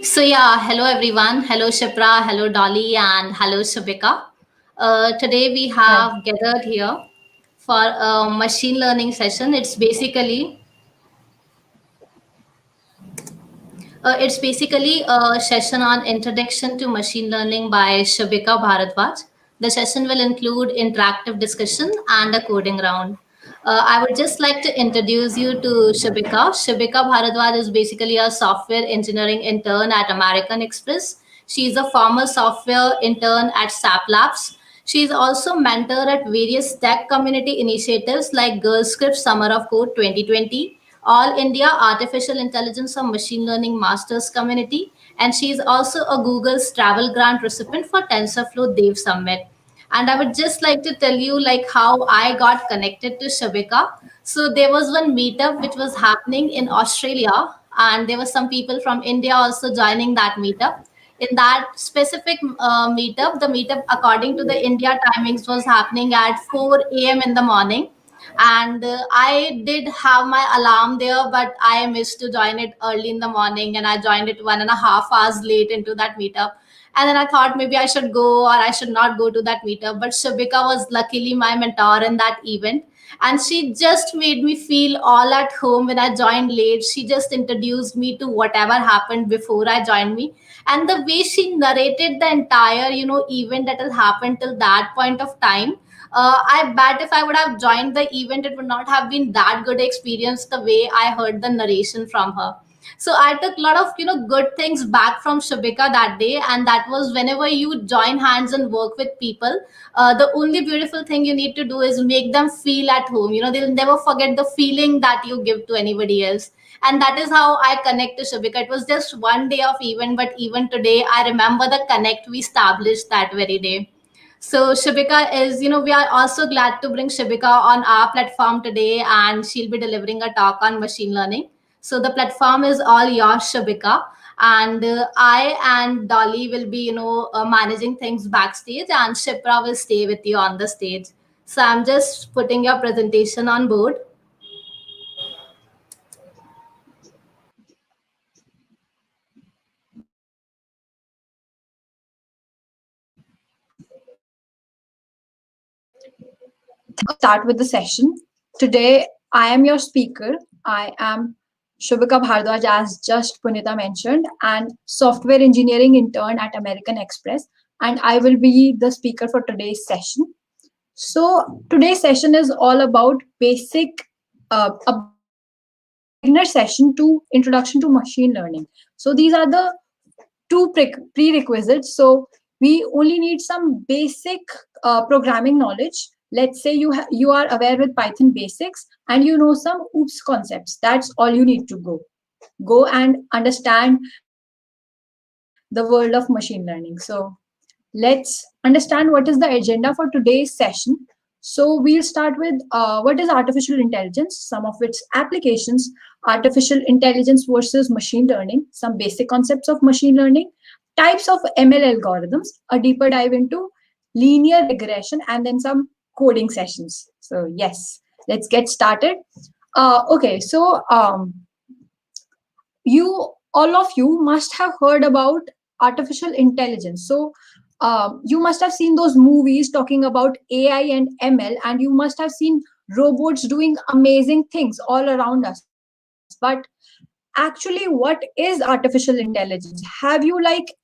So yeah, hello everyone. Hello Shipra, hello Dolly, and hello Shubhika. Today we have gathered here for a machine learning session. It's basically a session on introduction to machine learning by Shubhika Bhardwaj. The session will include interactive discussion and a coding round. I would just like to introduce you to Shubhika. Shubhika Bhardwaj is basically a software engineering intern at American Express. She's a former software intern at SAP Labs. She's also mentor at various tech community initiatives like Girlscript Summer of Code 2020, All India Artificial Intelligence or Machine Learning Masters Community, and she is also a Google's Travel Grant Recipient for Tensorflow Dev Summit. And I would just like to tell you like how I got connected to Shubhika. So there was one meetup which was happening in Australia, and there were some people from India also joining that meetup. In that specific meetup, the meetup according to the India timings was happening at 4 a.m. in the morning, and I did have my alarm there, but I missed to join it early in the morning, and I joined it 1.5 hours late into that meetup. And then I thought maybe I should go or I should not go to that meetup, but Shubhika was luckily my mentor in that event, and she just made me feel all at home when I joined late. She just introduced me to whatever happened before I joined me, and the way she narrated the entire event that has happened till that point of time. I bet if I would have joined the event, it would not have been that good experience the way I heard the narration from her. So I took a lot of good things back from Shubhika that day, and that was whenever you join hands and work with people, the only beautiful thing you need to do is make them feel at home. They'll never forget the feeling that you give to anybody else, and that is how I connect to Shubhika. It was just one day of event, but even today I remember the connect we established that very day. So Shubhika is, we are also glad to bring Shubhika on our platform today, and she'll be delivering a talk on machine learning. So the platform is all yours, Shubhika, and I and Dolly will be, managing things backstage, and Shipra will stay with you on the stage. So I'm just putting your presentation on board. Start with the session. Today, I am your speaker. I am Shubhika Bhardwaj, as just Punita mentioned, and software engineering intern at American Express. And I will be the speaker for today's session. So, today's session is all about a beginner session to introduction to machine learning. So, these are the two prerequisites. So we only need some basic programming knowledge. Let's say you are aware with Python basics and you know some OOPS concepts. That's all you need to go and understand the world of machine learning. So let's understand what is the agenda for today's session. So we'll start with what is artificial intelligence, some of its applications, artificial intelligence versus machine learning, some basic concepts of machine learning, types of ML algorithms, a deeper dive into linear regression, and then some coding sessions. So yes, let's get started. Okay, so all of you must have heard about artificial intelligence. So you must have seen those movies talking about AI and ML, and you must have seen robots doing amazing things all around us. But actually, what is artificial intelligence? Have you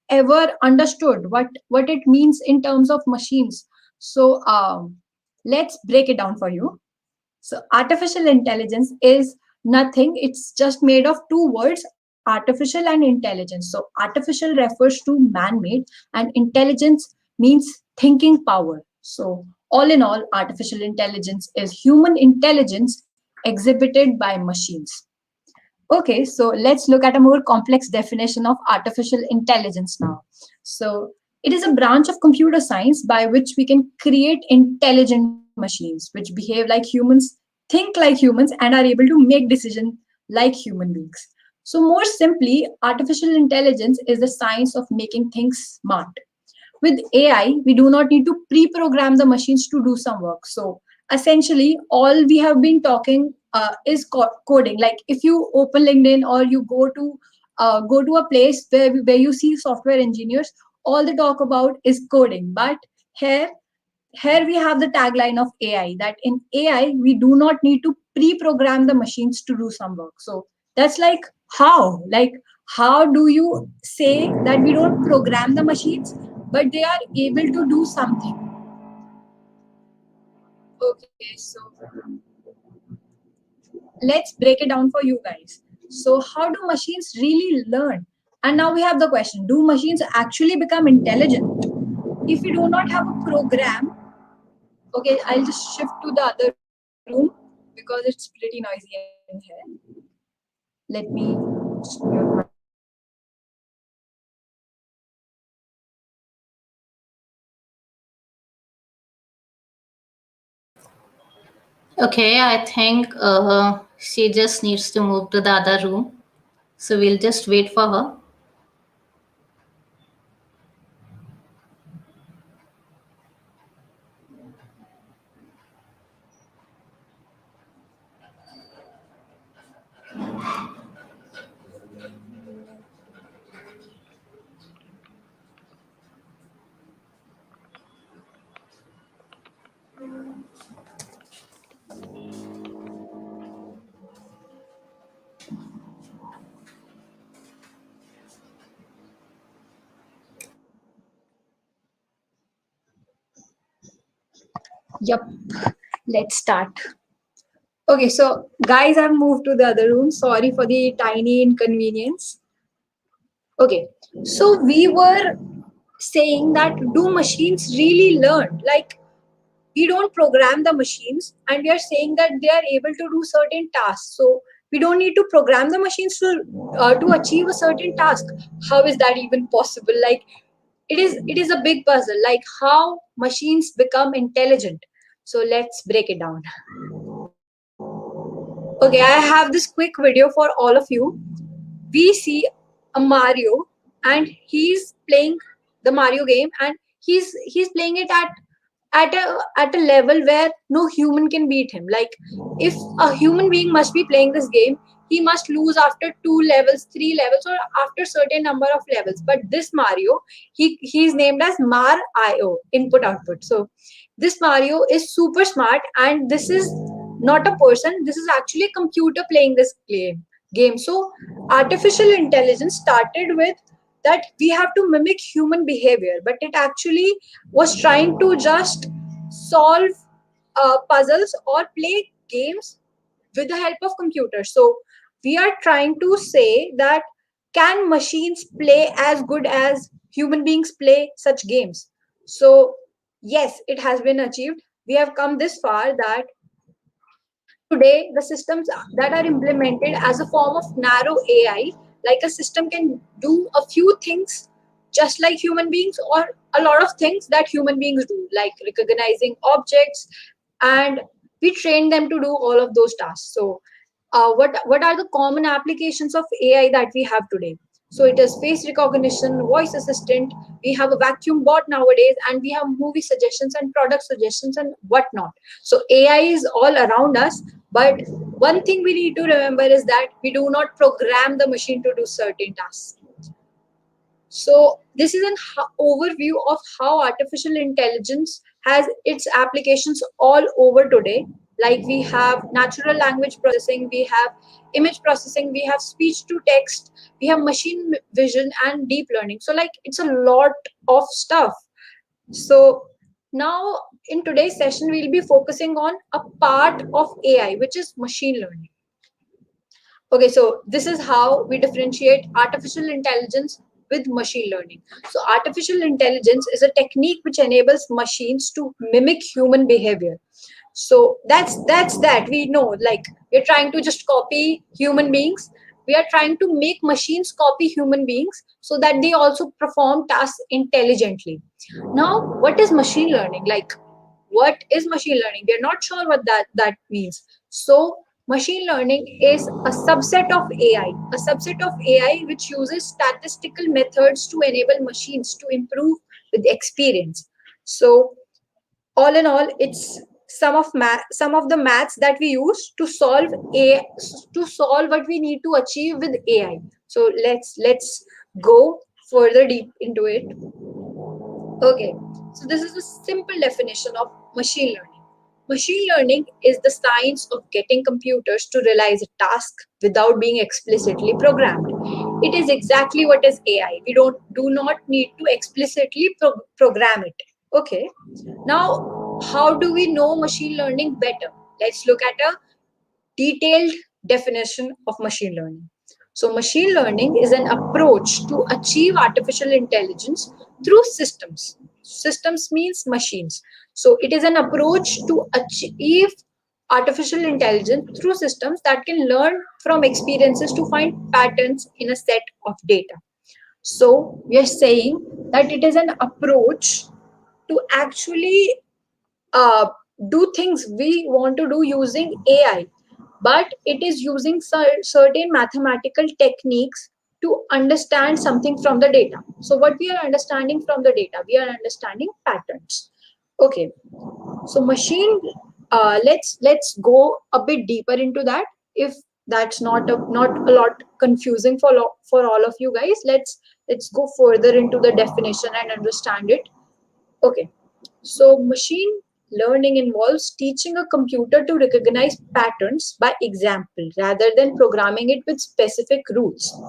ever understood what it means in terms of machines? So let's break it down for you. So artificial intelligence is nothing. It's just made of two words, artificial and intelligence. So artificial refers to man-made and intelligence means thinking power. So all in all, artificial intelligence is human intelligence exhibited by machines. Okay, so let's look at a more complex definition of artificial intelligence now. So it is a branch of computer science by which we can create intelligent machines which behave like humans, think like humans, and are able to make decisions like human beings. So more simply, artificial intelligence is the science of making things smart. With AI, we do not need to pre-program the machines to do some work. So essentially, all we have been talking is coding. Like if you open LinkedIn or you go to a place where you see software engineers, all they talk about is coding. But here here we have the tagline of AI, that in AI we do not need to pre-program the machines to do some work. So that's like how do you say that we don't program the machines but they are able to do something? Okay, so let's break it down for you guys. So how do machines really learn? And now we have the question, do machines actually become intelligent if we do not have a program? Okay, I'll just shift to the other room because it's pretty noisy in here. Let me just mute myself. Okay, I think she just needs to move to the other room. So we'll just wait for her. Yep, let's start. Okay, so guys, I've moved to the other room. Sorry for the tiny inconvenience. Okay, so we were saying that do machines really learn? Like we don't program the machines and we are saying that they are able to do certain tasks, so we don't need to program the machines to achieve a certain task. How is that even possible? Like it is a big puzzle, like how machines become intelligent. So let's break it down. Okay, I have this quick video for all of you. We see a Mario and he's playing the Mario game, and he's playing it at a level where no human can beat him. Like if a human being must be playing this game, he must lose after 2 levels, 3 levels, or after certain number of levels. But this Mario, he's named as Mar-IO, input output. So this Mario is super smart, and this is not a person. This is actually a computer playing this game. So artificial intelligence started with that we have to mimic human behavior, but it actually was trying to just solve puzzles or play games with the help of computers. So we are trying to say that can machines play as good as human beings play such games? So yes, it has been achieved. We have come this far that today the systems that are implemented as a form of narrow AI, like a system can do a few things just like human beings, or a lot of things that human beings do, like recognizing objects, and we train them to do all of those tasks. So what are the common applications of AI that we have today? So it is face recognition, voice assistant. We have a vacuum bot nowadays, and we have movie suggestions and product suggestions and whatnot. So AI is all around us, but one thing we need to remember is that we do not program the machine to do certain tasks. So this is an overview of how artificial intelligence has its applications all over today. Like we have natural language processing, we have image processing, we have speech to text, we have machine vision and deep learning. So like it's a lot of stuff. So now in today's session, we'll be focusing on a part of AI, which is machine learning. Okay, so this is how we differentiate artificial intelligence with machine learning. So artificial intelligence is a technique which enables machines to mimic human behavior. So that's that we know. Like we're trying to just copy human beings. We are trying to make machines copy human beings so that they also perform tasks intelligently. Now, what is machine learning? Like what is machine learning? We are not sure what that means. So machine learning is a subset of AI, a subset of AI which uses statistical methods to enable machines to improve with experience. So all in all, some of the maths that we use to solve a to solve what we need to achieve with AI. So let's go further deep into it. Okay, so this is a simple definition of machine learning. Machine learning is the science of getting computers to realize a task without being explicitly programmed. It is exactly what is AI. We do not need to explicitly program it. Okay. Now, how do we know machine learning better? Let's look at a detailed definition of machine learning. So, machine learning is an approach to achieve artificial intelligence through systems. Systems means machines. So, it is an approach to achieve artificial intelligence through systems that can learn from experiences to find patterns in a set of data. So, we are saying that it is an approach to actually uh, do things we want to do using AI, but it is using certain mathematical techniques to understand something from the data. So, what we are understanding from the data, we are understanding patterns. Okay, so machine. Let's go a bit deeper into that. If that's not a lot confusing for all of you guys, let's go further into the definition and understand it. Okay, so machine learning involves teaching a computer to recognize patterns by example rather than programming it with specific rules.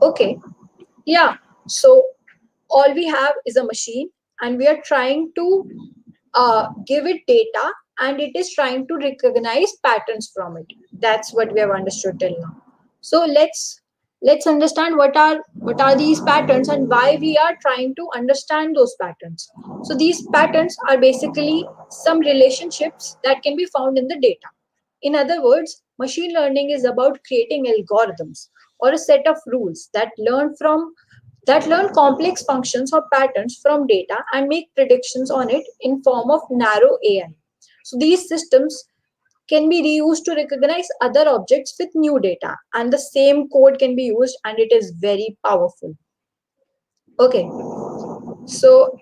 Okay, yeah. So all we have is a machine, and we are trying to give it data, and it is trying to recognize patterns from it. That's what we have understood till now. So let's understand what are these patterns and why we are trying to understand those patterns. So these patterns are basically some relationships that can be found in the data. In other words, machine learning is about creating algorithms or a set of rules that learn complex functions or patterns from data and make predictions on it in form of narrow AI. So these systems can be reused to recognize other objects with new data, and the same code can be used, and it is very powerful. Okay, so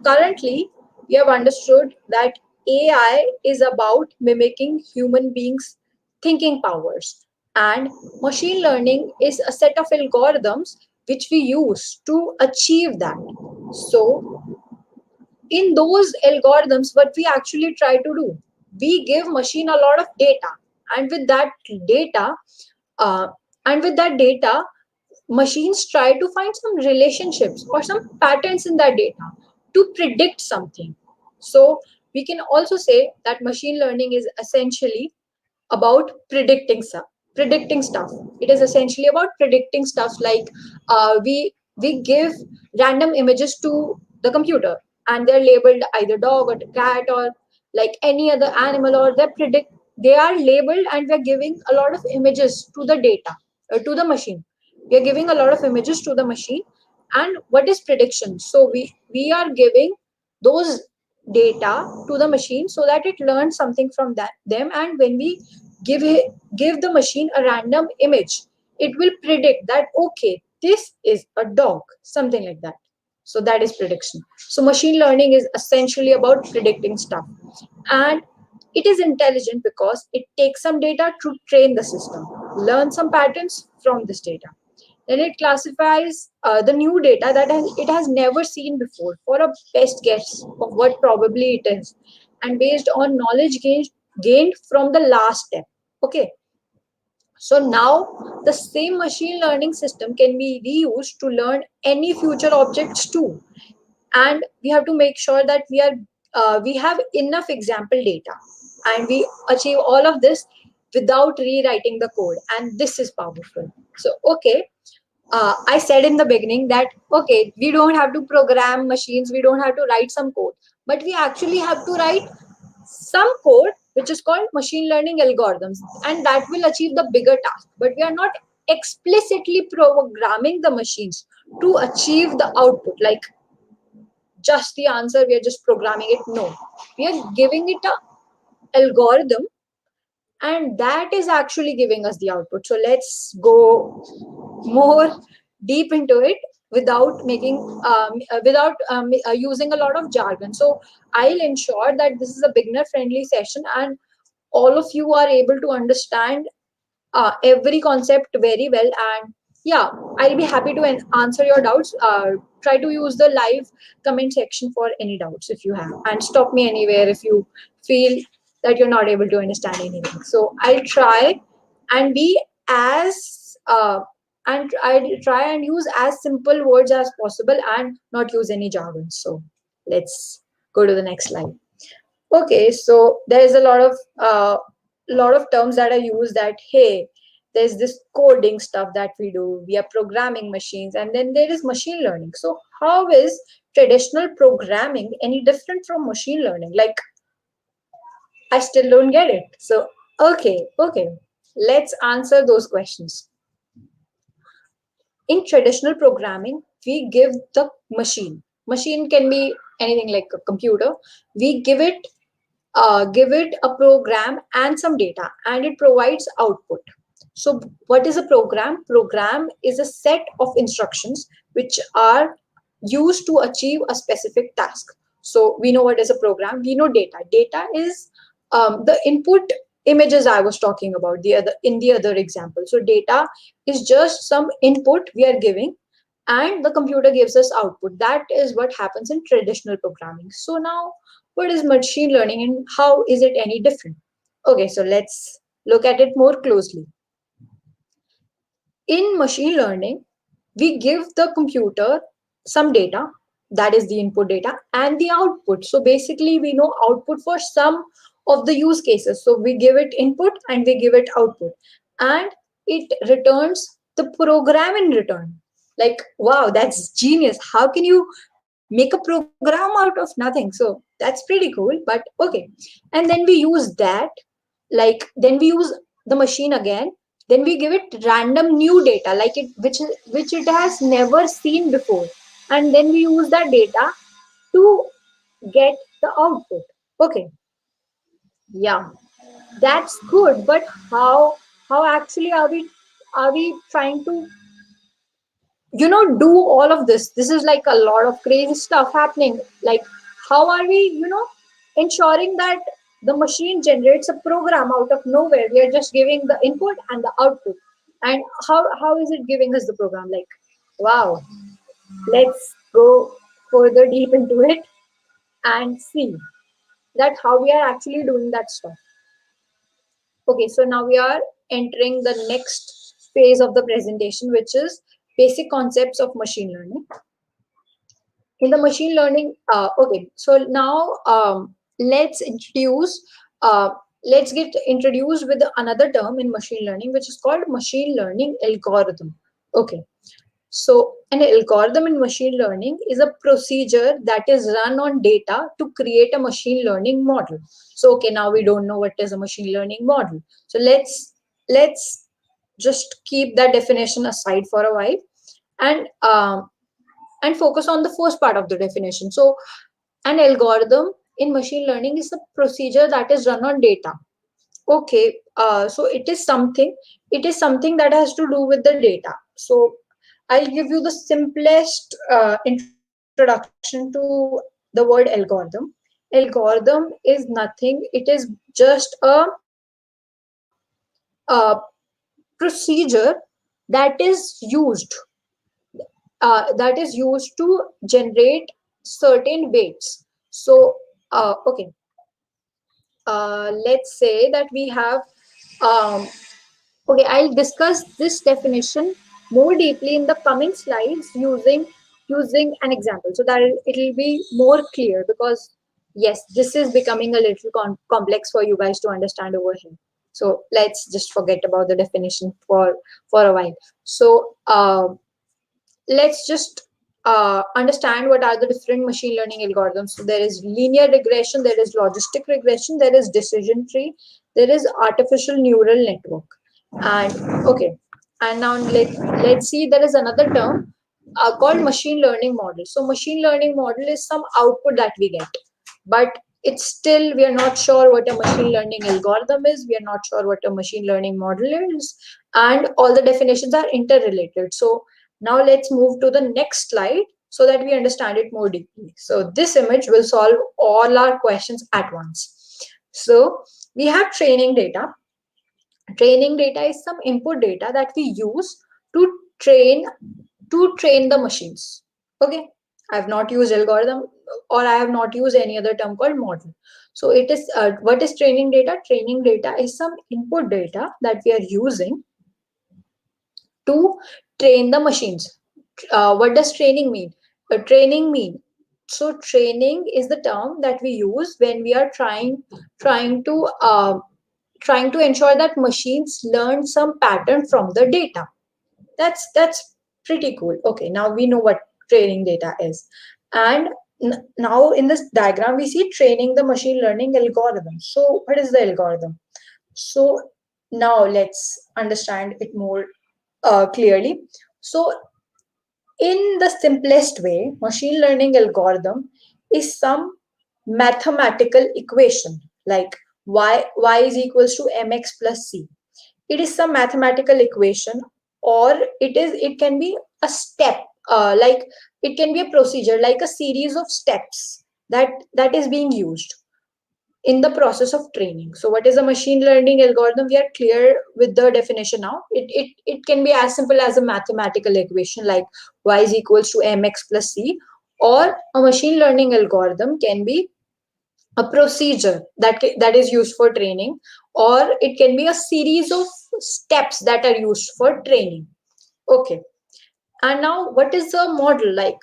currently we have understood that AI is about mimicking human beings' thinking powers, and machine learning is a set of algorithms which we use to achieve that. So, in those algorithms, what we actually try to do, we give machine a lot of data, and with that data, uh, machines try to find some relationships or some patterns in that data to predict something. So we can also say that machine learning is essentially about predicting stuff. It is essentially about predicting stuff like we give random images to the computer, and they're labeled either dog or cat or like any other animal, or they are labeled, and we're giving a lot of images to the data, to the machine. We are giving a lot of images to the machine. And what is prediction? So we are giving those data to the machine so that it learns something from them, and when we give the machine a random image, it will predict that okay, this is a dog, something like that. So that is prediction. So machine learning is essentially about predicting stuff, and it is intelligent because it takes some data to train the system, learn some patterns from this data. Then it classifies the new data that it has never seen before for a best guess of what probably it is, and based on knowledge gained from the last step. Okay, so now the same machine learning system can be reused to learn any future objects too, and we have to make sure that we have enough example data, and we achieve all of this without rewriting the code, and this is powerful. So okay, I said in the beginning that okay, we don't have to program machines, we don't have to write some code, but we actually have to write some code which is called machine learning algorithms, and that will achieve the bigger task. But we are not explicitly programming the machines to achieve the output, like just the answer, we are just programming it. No, we are giving it a algorithm, and that is actually giving us the output. So let's go more deep into it. without making without using a lot of jargon. So I'll ensure that this is a beginner friendly session and all of you are able to understand every concept very well. And yeah, I'll be happy to answer your doubts. Try to use the live comment section for any doubts if you have, and stop me anywhere if you feel that you're not able to understand anything. So I'll try and be as and I'll try and use as simple words as possible and not use any jargon. So let's go to the next slide. Okay, so there is a lot of terms that are used, that hey, there's this coding stuff that we do. We are programming machines, and then there is machine learning. So how is traditional programming any different from machine learning? Like, I still don't get it. So okay, let's answer those questions. In traditional programming, we give the machine can be anything like a computer. We give it a program and some data, and it provides output. So what is a program is a set of instructions which are used to achieve a specific task. So we know what is a program. We know data is the input images I was talking about the other example. So data is just some input we are giving, and the computer gives us output. That is what happens in traditional programming. So now, what is machine learning and how is it any different? Okay, so let's look at it more closely. In machine learning, we give the computer some data, that is the input data, and the output. So basically, we know output for some of the use cases. So we give it input and we give it output, and it returns the program in return. Like, wow, that's genius. How can you make a program out of nothing? So that's pretty cool, but okay. And then we use that, like, then we use the machine again, then we give it random new data, like which it has never seen before, and then we use that data to get the output. Okay, yeah, that's good, but how actually are we trying to do all of this? This is like a lot of crazy stuff happening. Like, how are we ensuring that the machine generates a program out of nowhere? We are just giving the input and the output, and how is it giving us the program? Like, wow, let's go further deep into it and see that how we are actually doing that stuff. Okay, so now we are entering the next phase of the presentation, which is basic concepts of machine learning. In the machine learning, okay, so now let's introduce uh, let's get introduced with another term in machine learning, which is called machine learning algorithm. Okay, so an algorithm in machine learning is a procedure that is run on data to create a machine learning model. So okay, now we don't know what is a machine learning model, so let's just keep that definition aside for a while, and focus on the first part of the definition. So, an algorithm in machine learning is a procedure that is run on data. Okay, so it is something that has to do with the data. So, I'll give you the simplest introduction to the word algorithm. Algorithm is nothing. It is just a procedure that is used to generate certain weights. So, okay, let's say that we have, um, okay, I'll discuss this definition more deeply in the coming slides using an example, so that it'll be more clear, because yes, this is becoming a little complex for you guys to understand over here. So let's just forget about the definition for a while. So let's just understand what are the different machine learning algorithms. So there is linear regression, there is logistic regression, there is decision tree, there is artificial neural network. And okay, and now let's see, there is another term called machine learning model. So machine learning model is some output that we get, but it's still, we are not sure what a machine learning algorithm is, we are not sure what a machine learning model is, and all the definitions are interrelated. So Now let's move to the next slide so that we understand it more deeply. So this image will solve all our questions at once. So we have training data. Training data is some input data that we use to train the machines. Okay, I have not used algorithm, or I have not used any other term called model. So it is what is training data? Training data is some input data that we are using to train the machines. What does training mean? Training mean, so training is the term that we use when we are trying to trying to ensure that machines learn some pattern from the data. That's pretty cool. Okay, now we know what training data is. And now in this diagram we see training the machine learning algorithm. So what is the algorithm? So now let's understand it more clearly. So in the simplest way, machine learning algorithm is some mathematical equation like y is equals to mx plus c. It is some mathematical equation, or it can be a step, like it can be a procedure, like a series of steps that is being used in the process of training. So what is a machine learning algorithm? We are clear with the definition now. It can be as simple as a mathematical equation like y is equals to mx plus c, or a machine learning algorithm can be a procedure that is used for training, or it can be a series of steps that are used for training. Okay, and now what is a model? Like,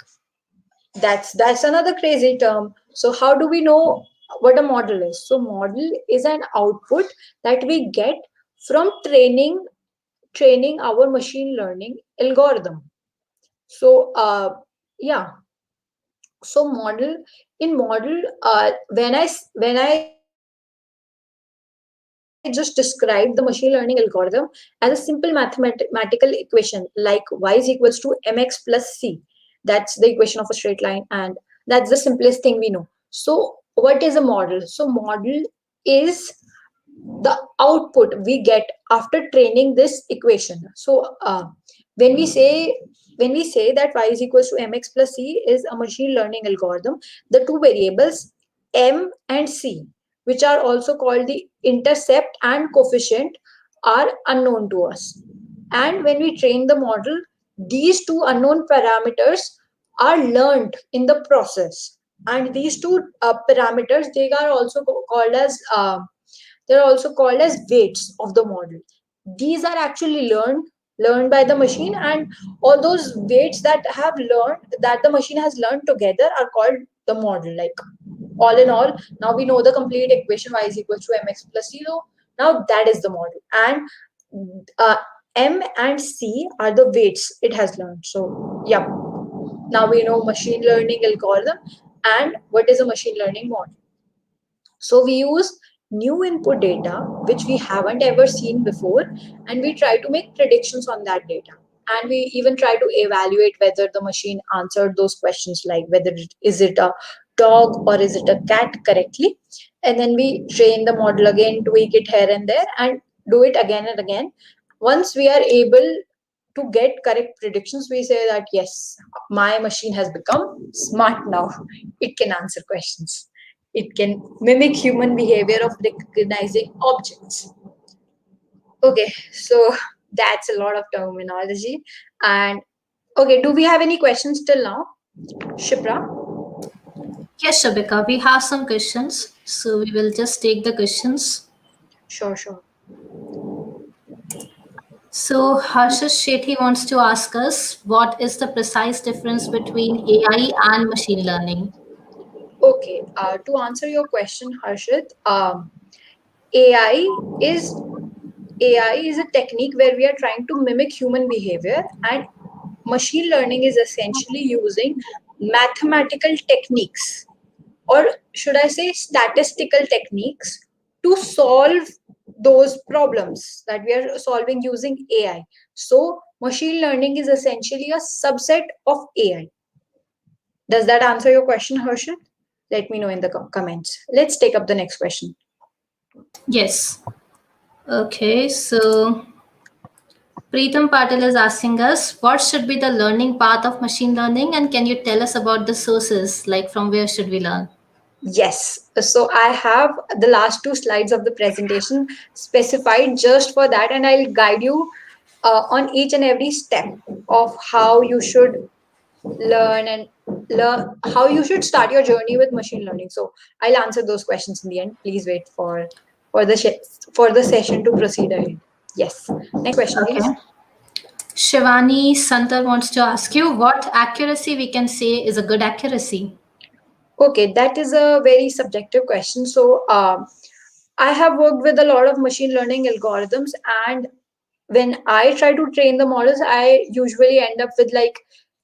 that's another crazy term. So how do we know what a model is? So model is an output that we get from training our machine learning algorithm. So yeah, so model, in model, when I just described the machine learning algorithm as a simple mathematical equation like y is equals to mx plus c. That's the equation of a straight line, and that's the simplest thing we know. So what is a model? So model is the output we get after training this equation. So when we say when we say that y is equals to mx plus c is a machine learning algorithm, the two variables m and c, which are also called the intercept and coefficient, are unknown to us. And when we train the model, these two unknown parameters are learned in the process. And these two parameters, they are also called as they're also called as weights of the model. These are actually learned by the machine, and all those weights that the machine has learned together are called the model. Like, all in all, now we know the complete equation y is equals to mx plus 0. Now that is the model, and uh, m and c are the weights it has learned. So yeah, now we know machine learning algorithm and what is a machine learning model. So we use new input data which we haven't ever seen before, and we try to make predictions on that data. And we even try to evaluate whether the machine answered those questions, like whether is it a dog or is it a cat correctly. And then we train the model again, tweak it here and there, and do it again and again. Once we are able to get correct predictions, we say that yes, my machine has become smart now. It can answer questions. It can mimic human behavior of recognizing objects. Okay, so that's a lot of terminology. And okay, do we have any questions till now, Shipra? Yes, Shabika, we have some questions. So we will just take the questions. Sure, sure. So Harshish Shetty wants to ask us, what is the precise difference between AI and machine learning? Okay, to answer your question, Harshit, AI is AI is a technique where we are trying to mimic human behavior, and machine learning is essentially using mathematical techniques, or should I say statistical techniques, to solve those problems that we are solving using AI. So machine learning is essentially a subset of AI. Does that answer your question, Harshit? Let me know in the comments. Let's take up the next question. Yes. Okay, so Preetham Patil is asking us, what should be the learning path of machine learning, and can you tell us about the sources, like from where should we learn? Yes. So I have the last two slides of the presentation specified just for that, and I'll guide you on each and every step of how you should learn and learn how you should start your journey with machine learning. So I'll answer those questions in the end. Please wait for the for the session to proceed ahead. Yes. Next question, Okay. please. Shivani Santar wants to ask you what accuracy we can say is a good accuracy. Okay, that is a very subjective question. So I have worked with a lot of machine learning algorithms, and when I try to train the models, I usually end up with like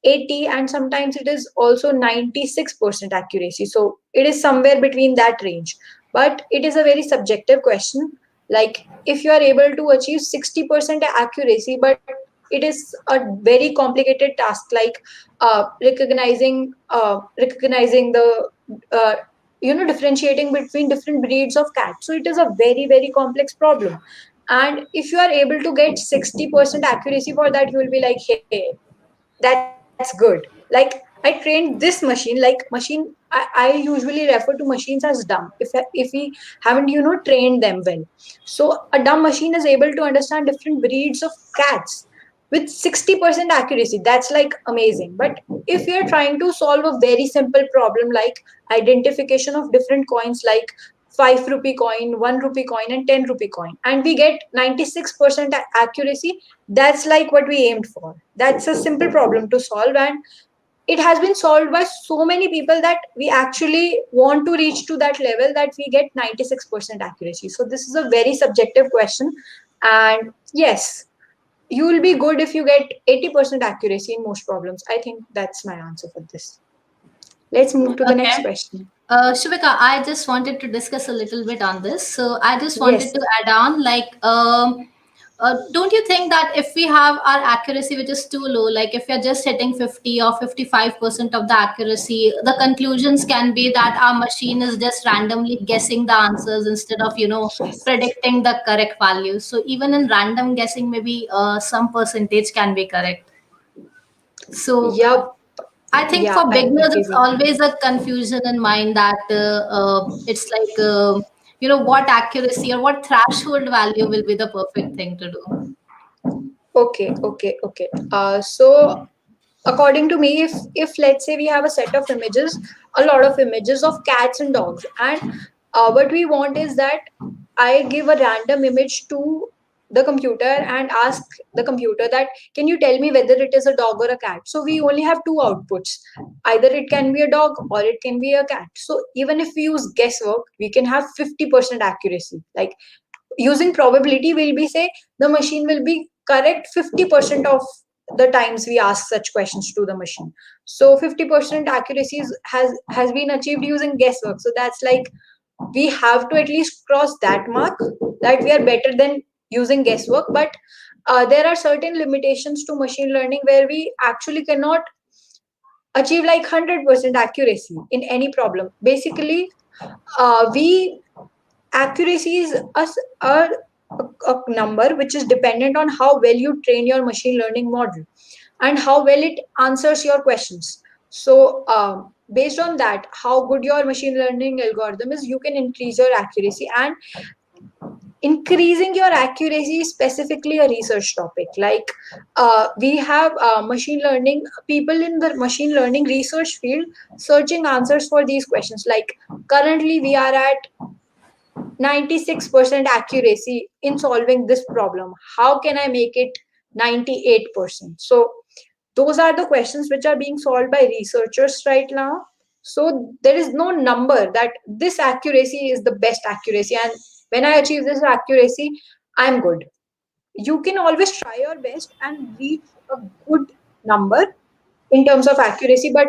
80, and sometimes it is also 96% accuracy. So it is somewhere between that range. But it is a very subjective question. Like if you are able to achieve 60% accuracy, but it is a very complicated task, like recognizing the uh, differentiating between different breeds of cats. So it is a very very complex problem, and if you are able to get 60% accuracy for that, you will be like, hey, that's good. Like I trained this machine, like machine, I usually refer to machines as dumb if we haven't trained them well. So a dumb machine is able to understand different breeds of cats with 60% accuracy. That's like amazing. But if you're trying to solve a very simple problem like identification of different coins, like 5 rupee coin, 1 rupee coin, and 10 rupee coin, and we get 96% accuracy, that's like what we aimed for. That's a simple problem to solve, and it has been solved by so many people that we actually want to reach to that level that we get 96% accuracy. So this is a very subjective question, and yes, you will be good if you get 80% accuracy in most problems. I think that's my answer for this. Let's move to the next Okay. question. Shubhika, I just wanted to discuss a little bit on this. So I just wanted Yes. to add on, don't you think that if we have our accuracy which is too low, like if you're just hitting 50 or 55% of the accuracy, the conclusions can be that our machine is just randomly guessing the answers instead of, Yes. predicting the correct values. So even in random guessing, maybe some percentage can be correct. So Yup. I think Yeah, for I beginners, agree it's with you. always a confusion in mind that it's like, what accuracy or what threshold value will be the perfect thing to do. Okay, okay, okay. So according to me, if let's say we have a set of images, a lot of images of cats and dogs, and what we want is that I give a random image to the computer and ask the computer that can you tell me whether it is a dog or a cat. So we only have two outputs, either it can be a dog or it can be a cat. So even if we use guesswork, we can have 50% accuracy. Like using probability, will be say the machine will be correct 50% of the times we ask such questions to the machine. So 50% accuracy has been achieved using guesswork. So that's like we have to at least cross that mark, that we are better than using guesswork. But there are certain limitations to machine learning where we actually cannot achieve like 100% accuracy in any problem. Basically, we accuracy is a number which is dependent on how well you train your machine learning model and how well it answers your questions. So based on that, how good your machine learning algorithm is, you can increase your accuracy. And increasing your accuracy is specifically a research topic. Like we have machine learning people in the machine learning research field searching answers for these questions. Like currently we are at 96% accuracy in solving this problem. How can I make it 98%? So those are the questions which are being solved by researchers right now. So there is no number that this accuracy is the best accuracy, and when I achieve this accuracy, I'm good. You can always try your best and reach a good number in terms of accuracy, but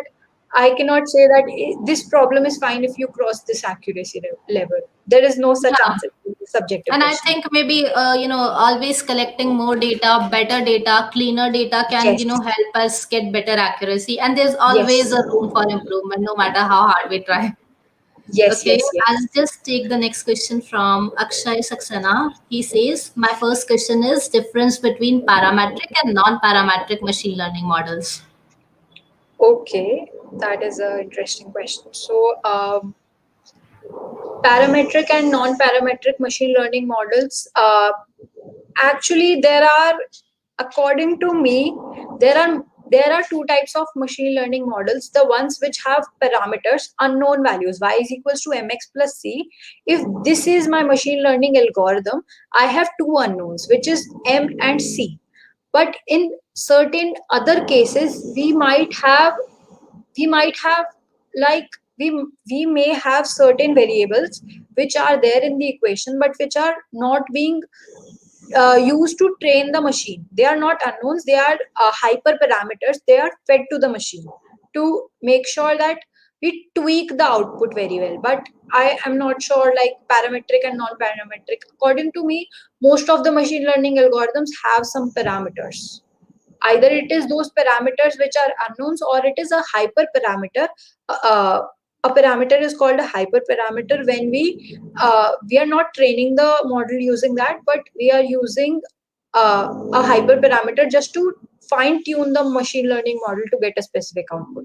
I cannot say that this problem is fine if you cross this accuracy level. There is no such Yeah. answer to the subjective And I question. think maybe, always collecting more data, better data, cleaner data can, Yes, help us get better accuracy. And there's always yes, a room for improvement, no matter how hard we try. Yes, Okay, yes, I'll yes. just take the next question from Akshay Saxena. He says, my first question is difference between parametric and non-parametric machine learning models. Okay, that is an interesting question. So, parametric and non-parametric machine learning models. Actually, there are, according to me, there are there are two types of machine learning models. The ones which have parameters, unknown values, y is equals to mx plus c. If this is my machine learning algorithm, I have two unknowns, which is m and c. But in certain other cases, we might have like we may have certain variables which are there in the equation but which are not being used to train the machine. They are not unknowns, they are hyperparameters. They are fed to the machine to make sure that we tweak the output very well. But I am not sure like parametric and non-parametric. According to me, most of the machine learning algorithms have some parameters. Either it is those parameters which are unknowns or it is a hyperparameter. uh, a parameter is called a hyperparameter when we are not training the model using that, but we are using a hyperparameter just to fine tune the machine learning model to get a specific output.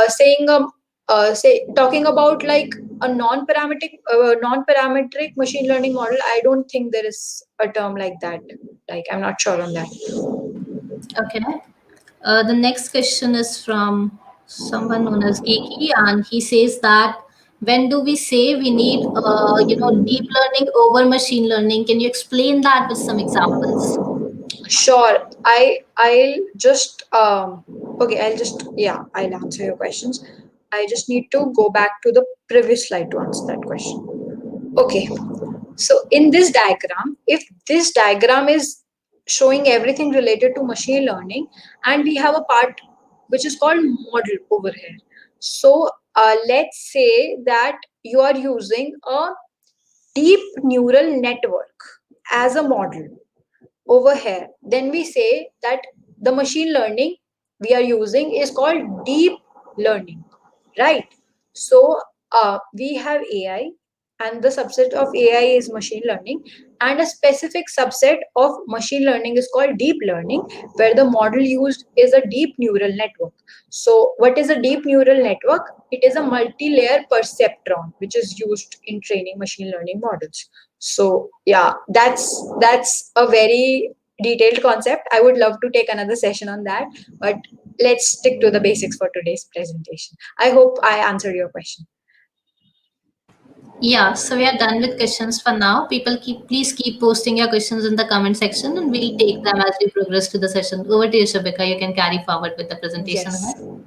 Saying say talking about like a non-parametric machine learning model, I don't think there is a term like that. Like, I'm not sure on that. Okay. The next question is from someone known as Geeky, and he says that when do we say we need, deep learning over machine learning? Can you explain that with some examples? Sure. I'll just okay, I'll answer your questions. I just need to go back to the previous slide to answer that question. Okay. So in this diagram, if this diagram is showing everything related to machine learning, and we have a part which is called model over here. So let's say that you are using a deep neural network as a model over here. Then we say that the machine learning we are using is called deep learning, right? So we have AI, and the subset of AI is machine learning, and a specific subset of machine learning is called deep learning, where the model used is a deep neural network. So what is a deep neural network? It is a multi-layer perceptron which is used in training machine learning models. So yeah, that's a very detailed concept. I would love to take another session on that, but let's stick to the basics for today's presentation. I hope I answered your question. Yeah, so we are done with questions for now. People please keep posting your questions in the comment section and we'll take them as we progress to the session. Over to you, Shubhika. You can carry forward with the presentation ahead. Yes.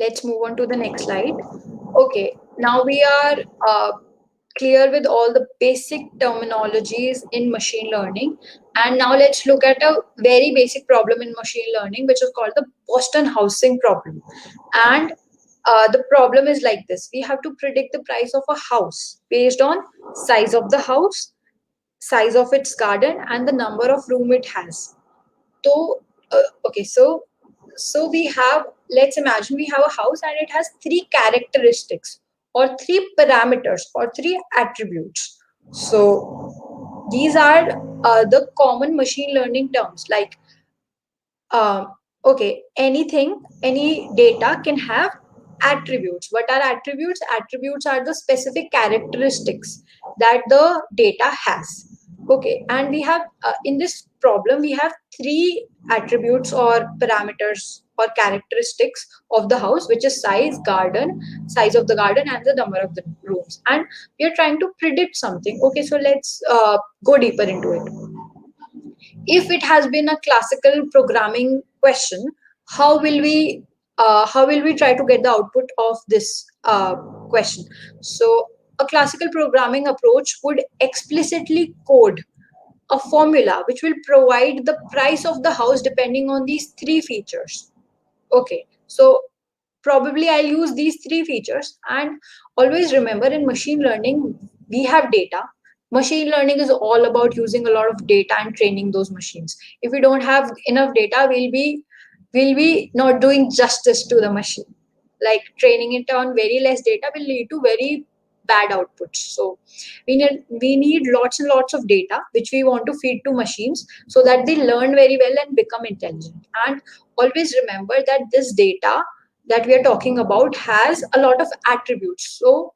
Let's move on to the next slide. Okay, now we are clear with all the basic terminologies in machine learning. And now let's look at a very basic problem in machine learning, which is called the Boston housing problem. And the problem is like this: we have to predict the price of a house based on size of the house, size of its garden, and the number of room it has. So, okay, so we have, let's imagine we have a house and it has three characteristics or three parameters or three attributes. So these are the common machine learning terms like um, okay, any data can have attributes. What are attributes? Attributes are the specific characteristics that the data has. Okay, and we have in this problem we have three attributes or parameters or characteristics of the house, which is size of the garden, and the number of the rooms. And we are trying to predict something. Okay, so let's go deeper into it. If it has been a classical programming question, how will we try to get the output of this question? So a classical programming approach would explicitly code a formula which will provide the price of the house depending on these three features. Okay, so probably I'll use these three features. And always remember, in machine learning, we have data. Machine learning is all about using a lot of data and training those machines. If we don't have enough data, we'll be not doing justice to the machine. like training it on very less data will lead to very bad outputs. So we need lots and lots of data which we want to feed to machines so that they learn very well and become intelligent. And always remember that this data that we are talking about has a lot of attributes. So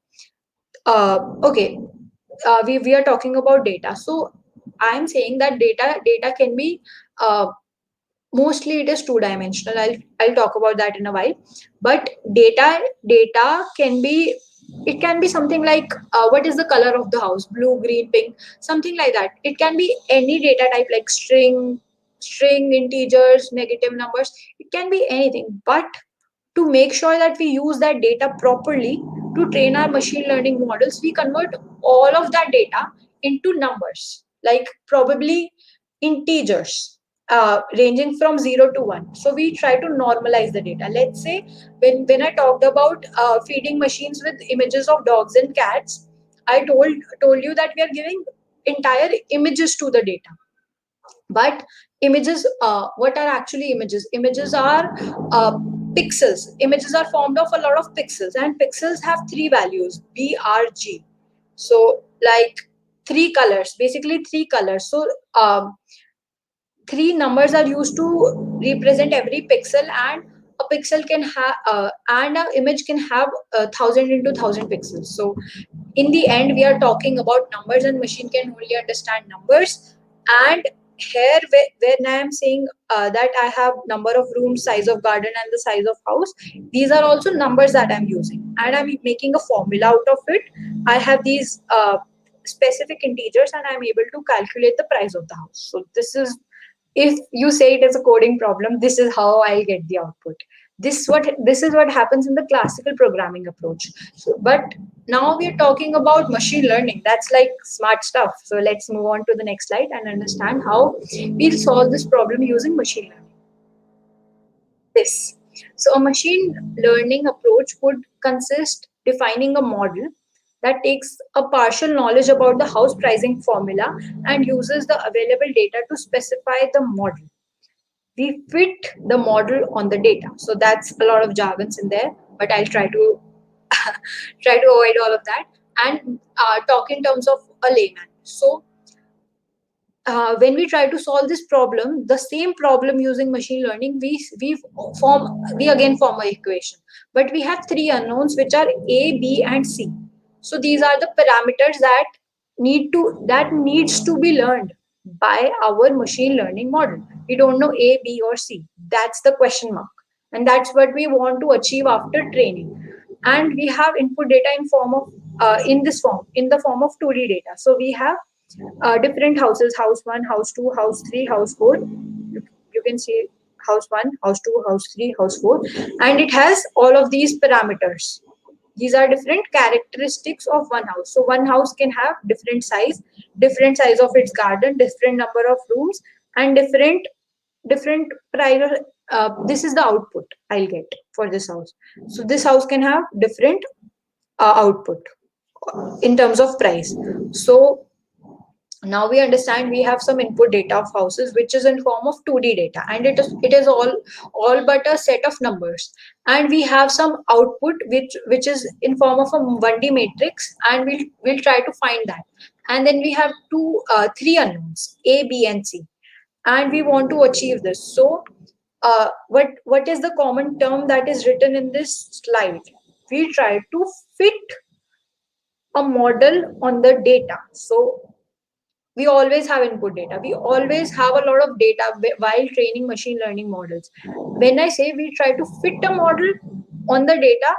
okay, we are talking about data. So I'm saying that data can be mostly it is two dimensional. I'll talk about that in a while. But data can be, it can be something like what is the color of the house, blue, green, pink, something like that. It can be any data type like string, integers, negative numbers. It can be anything. But to make sure that we use that data properly to train our machine learning models, we convert all of that data into numbers, like probably integers, ranging from 0 to 1. So we try to normalize the data. Let's say when I talked about feeding machines with images of dogs and cats, I told you that we are giving entire images to the data. But images, what are actually images? Images are uh, pixels. Images are formed of a lot of pixels, and pixels have three values, BRG. So like three colors, basically three colors. So three numbers are used to represent every pixel, and a pixel can have and an image can have 1,000 into 1,000 pixels. So in the end we are talking about numbers, and machine can only understand numbers. And here when I am saying that I have number of rooms, size of garden, and the size of house, these are also numbers that I'm using, and I'm making a formula out of it. I have these specific integers, and I'm able to calculate the price of the house. So this is, if you say it is a coding problem, this is how I'll get the output. This is what happens in the classical programming approach. So, but now we're talking about machine learning. That's like smart stuff. So let's move on to the next slide and understand how we'll solve this problem using machine learning. This. So a machine learning approach would consist defining a model that takes a partial knowledge about the house pricing formula and uses the available data to specify the model. We fit the model on the data. So that's a lot of jargons in there, but I'll try to try to avoid all of that and talk in terms of a layman. So when we try to solve this problem, the same problem using machine learning, we again form a equation, but we have three unknowns which are A, B, and C. So these are the parameters that needs to be learned by our machine learning model. We don't know A, B, or C. That's the question mark, and that's what we want to achieve after training. And we have input data in the form of 2D data. So we have different houses, house 1, house 2, house 3, house 4. You can see house 1, house 2, house 3, house 4, and it has all of these parameters. These are different characteristics of one house. So one house can have different size of its garden, different number of rooms, and different prior. This is the output I'll get for this house. So this house can have different output in terms of price. So now we understand we have some input data of houses which is in form of 2D data, and it is all but a set of numbers. And we have some output which is in form of a 1D matrix, and we'll try to find that. And then we have three unknowns, A, B, and C, and we want to achieve this. So what is the common term that is written in this slide? We try to fit a model on the data. So we always have input data, we always have a lot of data while training machine learning models. When I say we try to fit a model on the data,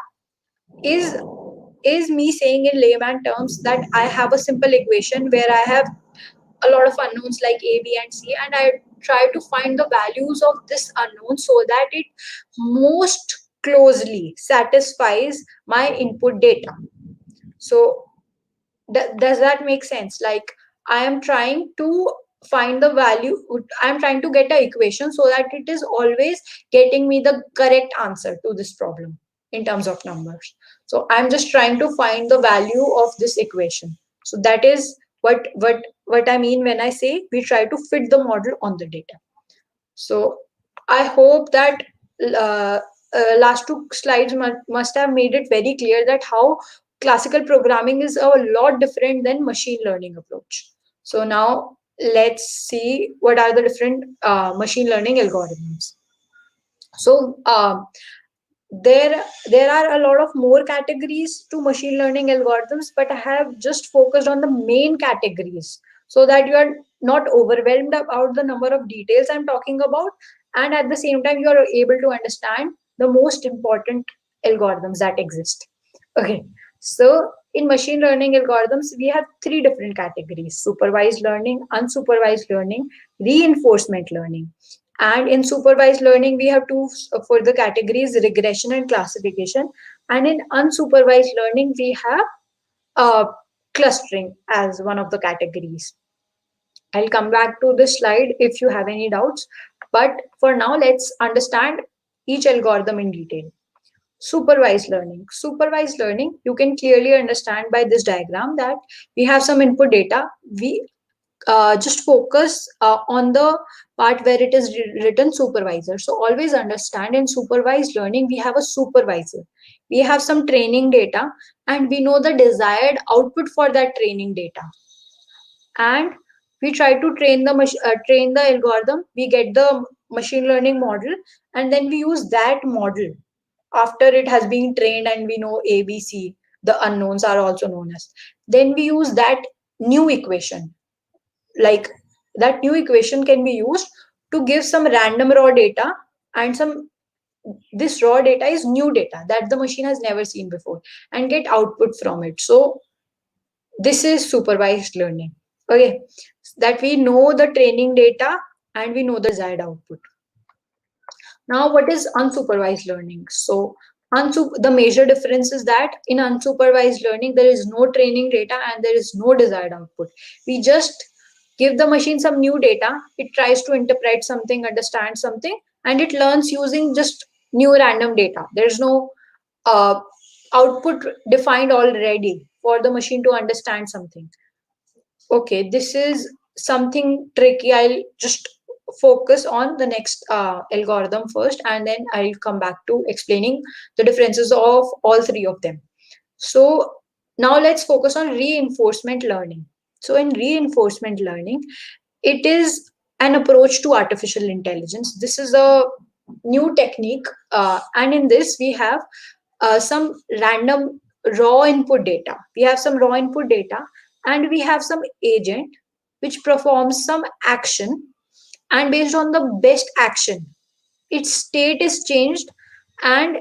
is is me saying in layman terms that I have a simple equation where I have a lot of unknowns like A, B, and C, and I try to find the values of this unknown so that it most closely satisfies my input data. So does that make sense? Like I am trying to find the value, I am trying to get an equation so that it is always getting me the correct answer to this problem in terms of numbers. So I'm just trying to find the value of this equation. So that is what I mean when I say we try to fit the model on the data. So I hope that uh, last two slides must have made it very clear that how classical programming is a lot different than machine learning approach. So now let's see what are the different machine learning algorithms. So there are a lot of more categories to machine learning algorithms, but I have just focused on the main categories so that you are not overwhelmed about the number of details I'm talking about, and at the same time you are able to understand the most important algorithms that exist. Okay, so in machine learning algorithms we have three different categories: supervised learning, unsupervised learning, reinforcement learning. And in supervised learning, we have two further categories: regression and classification. And in unsupervised learning, we have uh, clustering as one of the categories. I'll come back to this slide if you have any doubts. But for now, let's understand each algorithm in detail. Supervised learning. Supervised learning, you can clearly understand by this diagram that we have some input data. We just focus on the part where it is written supervisor. So always understand in supervised learning, we have a supervisor. We have some training data and we know the desired output for that training data. And we try to train the algorithm. We get the machine learning model and then we use that model after it has been trained and we know ABC, the unknowns are also known as. Then we use that new equation, like that new equation can be used to give some random raw data, and some this raw data is new data that the machine has never seen before, and get output from it. So this is supervised learning. Okay, that we know the training data and we know the desired output. Now, what is unsupervised learning? So, the major difference is that in unsupervised learning, there is no training data and there is no desired output. We just give the machine some new data, it tries to interpret something, understand something, and it learns using just new random data. There's no uh, output defined already for the machine to understand something. Okay, this is something tricky. I'll just focus on the next algorithm first, and then I'll come back to explaining the differences of all three of them. So now let's focus on reinforcement learning. So in reinforcement learning, it is an approach to artificial intelligence. This is a new technique, and in this we have some random raw input data. We have some raw input data, and we have some agent which performs some action, and based on the best action, its state is changed, and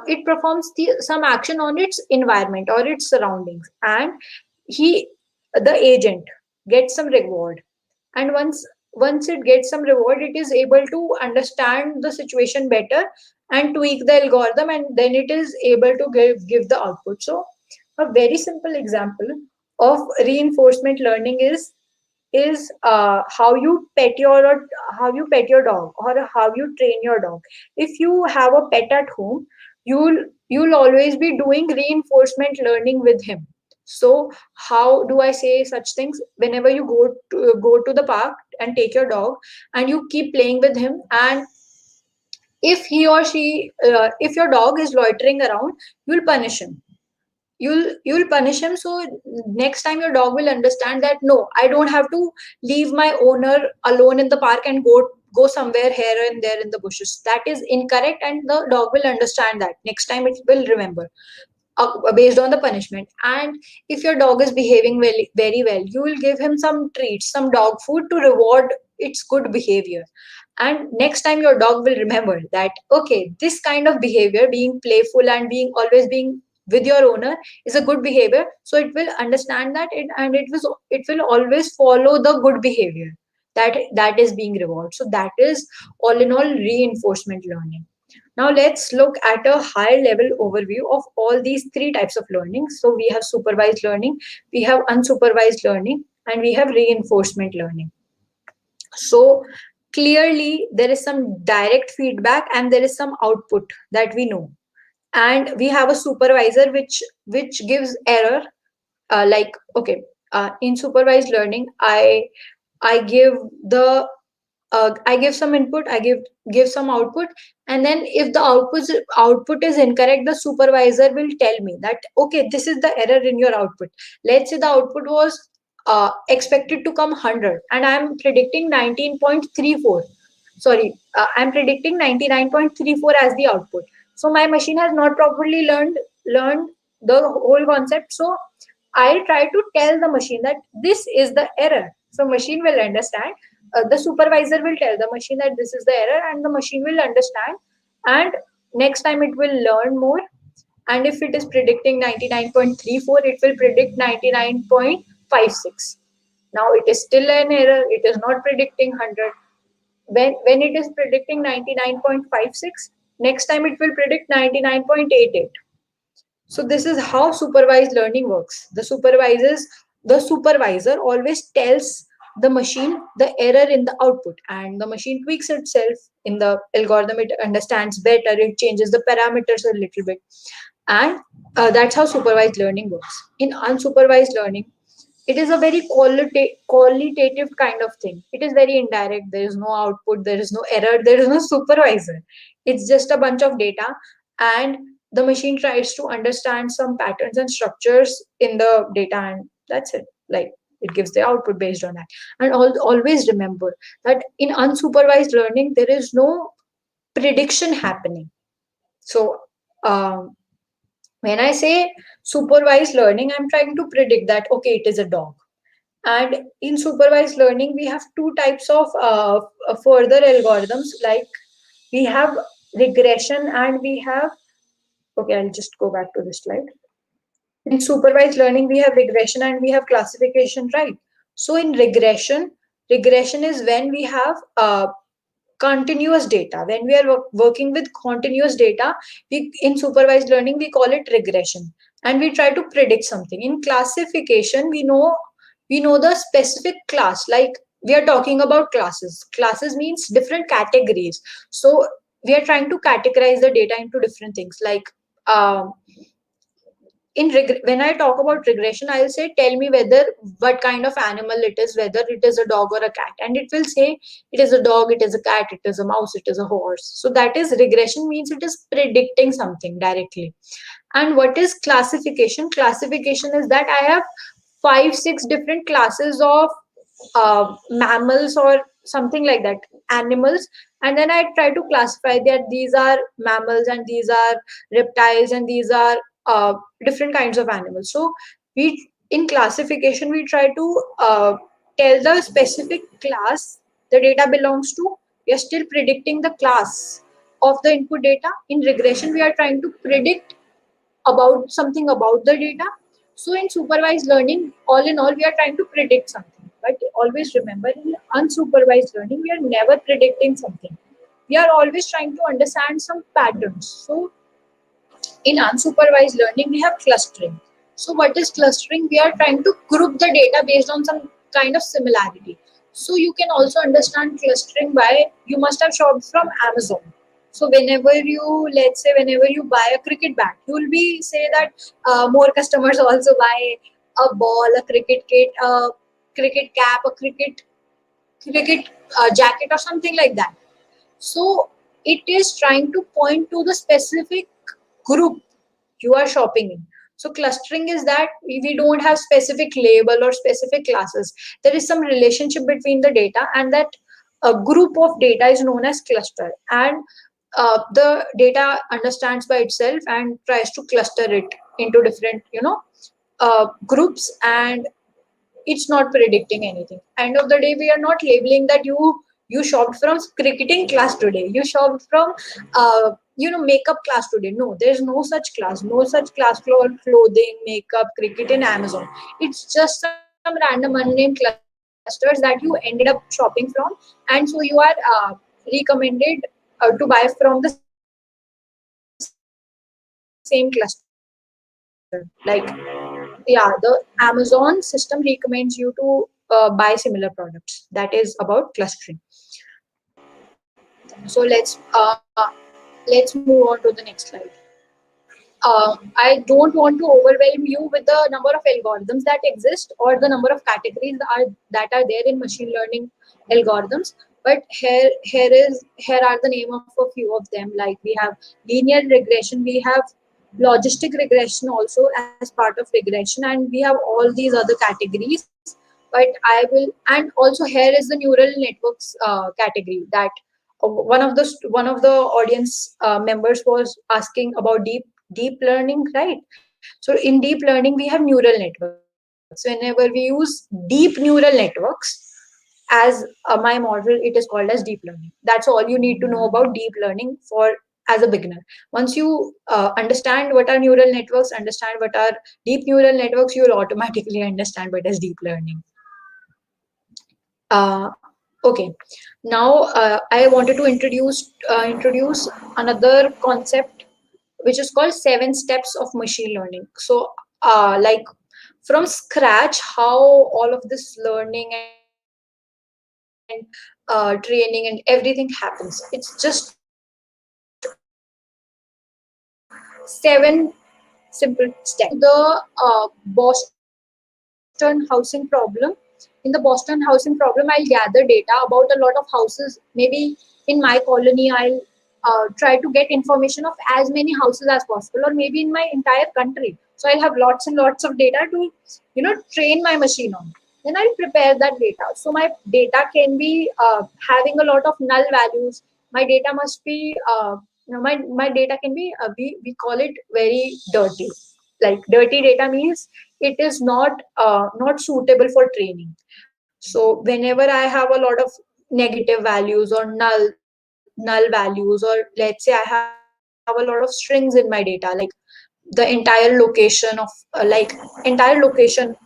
it performs some action on its environment or its surroundings, and he the agent gets some reward. And once it gets some reward, it is able to understand the situation better and tweak the algorithm, and then it is able to give the output. So a very simple example of reinforcement learning is how you pet your dog, or how you train your dog. If you have a pet at home, you'll always be doing reinforcement learning with him. So how do I say such things? Whenever you go to the park and take your dog and you keep playing with him, and if he or she if your dog is loitering around, you'll punish him. You'll punish him, so next time your dog will understand that no, I don't have to leave my owner alone in the park and go somewhere here and there in the bushes. That is incorrect, and the dog will understand that next time it will remember, based on the punishment. And if your dog is behaving very well, you will give him some treats, some dog food to reward its good behavior. And next time your dog will remember that okay, this kind of behavior, being playful and being always being with your owner, is a good behavior. So it will understand that it will always follow the good behavior that is being rewarded. So that is all in all reinforcement learning. Now let's look at a higher level overview of all these three types of learning. So we have supervised learning, we have unsupervised learning, and we have reinforcement learning. So clearly there is some direct feedback and there is some output that we know. And we have a supervisor which gives error, in supervised learning, I give the I give some input, I give some output, and then if the output is incorrect, the supervisor will tell me that okay, this is the error in your output. Let's say the output was expected to come 100, and I am predicting 19.34. Sorry, I'm predicting 99.34 as the output. So my machine has not properly learned the whole concept. So I try to tell the machine that this is the error. So machine will understand. The supervisor will tell the machine that this is the error, and the machine will understand. And next time it will learn more. And if it is predicting 99.34, it will predict 99.56. Now it is still an error. It is not predicting 100. When it is predicting 99.56, next time it will predict 99.88. So this is how supervised learning works. The supervisor always tells the machine the error in the output, and the machine tweaks itself in the algorithm. It understands better, it changes the parameters a little bit, and that's how supervised learning works. In unsupervised learning, it is a very qualitative kind of thing. It is very indirect. There is no output, there is no error, there is no supervisor. It's just a bunch of data, and the machine tries to understand some patterns and structures in the data, and that's it. Like, it gives the output based on that. And always remember that in unsupervised learning there is no prediction happening. So um, when I say supervised learning, I'm trying to predict that okay, it is a dog. And in supervised learning, we have two types of further algorithms. Like, we have regression and we have, okay, I'll just go back to this slide. In supervised learning, we have regression and we have classification, right? So in regression is when we have continuous data. When we are working with continuous data, in supervised learning we call it regression, and we try to predict something. In classification, we know the specific class. Like, we are talking about classes means different categories. So we are trying to categorize the data into different things. Like, um, when I talk about regression, I'll say, tell me whether what kind of animal it is, whether it is a dog or a cat, and it will say it is a dog, it is a cat, it is a mouse, it is a horse. So that is regression, means it is predicting something directly. And what is classification? Classification is that I have 5 6 different classes of mammals or something like that, animals, and then I try to classify that these are mammals and these are reptiles and these are different kinds of animals. So we in classification we try to tell the specific class the data belongs to. We are still predicting the class of the input data. In regression, we are trying to predict about something about the data. So in supervised learning, all in all, we are trying to predict something. But always remember, in unsupervised learning, we are never predicting something. We are always trying to understand some patterns. So in unsupervised learning, we have clustering. So what is clustering? We are trying to group the data based on some kind of similarity. So you can also understand clustering by, you must have shopped from Amazon. So whenever you buy a cricket bat, you will be say that more customers also buy a ball, a cricket kit, a cricket cap, a cricket jacket, or something like that. So it is trying to point to the specific group you are shopping in. So clustering is that we don't have specific label or specific classes. There is some relationship between the data, and that a group of data is known as cluster. And the data understands by itself and tries to cluster it into different, groups, and it's not predicting anything. End of the day, we are not labeling that you shopped from cricketing class today, you shopped from makeup class today. No, there's no such class, no such class for clothing, makeup, cricket in Amazon. It's just some random unnamed clusters that you ended up shopping from, and so you are recommended to buy from the same cluster. Like, yeah, the Amazon system recommends you to buy similar products. That is about clustering. So let's move on to the next slide. I don't want to overwhelm you with the number of algorithms that exist or the number of categories that are there in machine learning algorithms. But here are the name of a few of them. Like we have linear regression, we have logistic regression also as part of regression, and we have all these other categories. But I will, and also here is the neural networks category that one of the audience members was asking about deep learning, right? So in deep learning we have neural networks. Whenever we use deep neural networks as my model, it is called as deep learning. That's all you need to know about deep learning for as a beginner. Once you understand what are neural networks, understand what are deep neural networks, you will automatically understand what is deep learning. Okay, now I wanted to introduce another concept which is called 7 steps of machine learning. So like from scratch, how all of this learning and training and everything happens. It's just 7 simple steps. The Boston housing problem. In the Boston housing problem, I'll gather data about a lot of houses. Maybe in my colony, I'll try to get information of as many houses as possible, or maybe in my entire country. So I'll have lots and lots of data to, train my machine on. Then I'll prepare that data. So my data can be having a lot of null values. My data must be, my data can be, we call it very dirty. Like dirty data means it is not suitable for training. So whenever I have a lot of negative values or null values, or let's say I have a lot of strings in my data, like the entire location of entire location,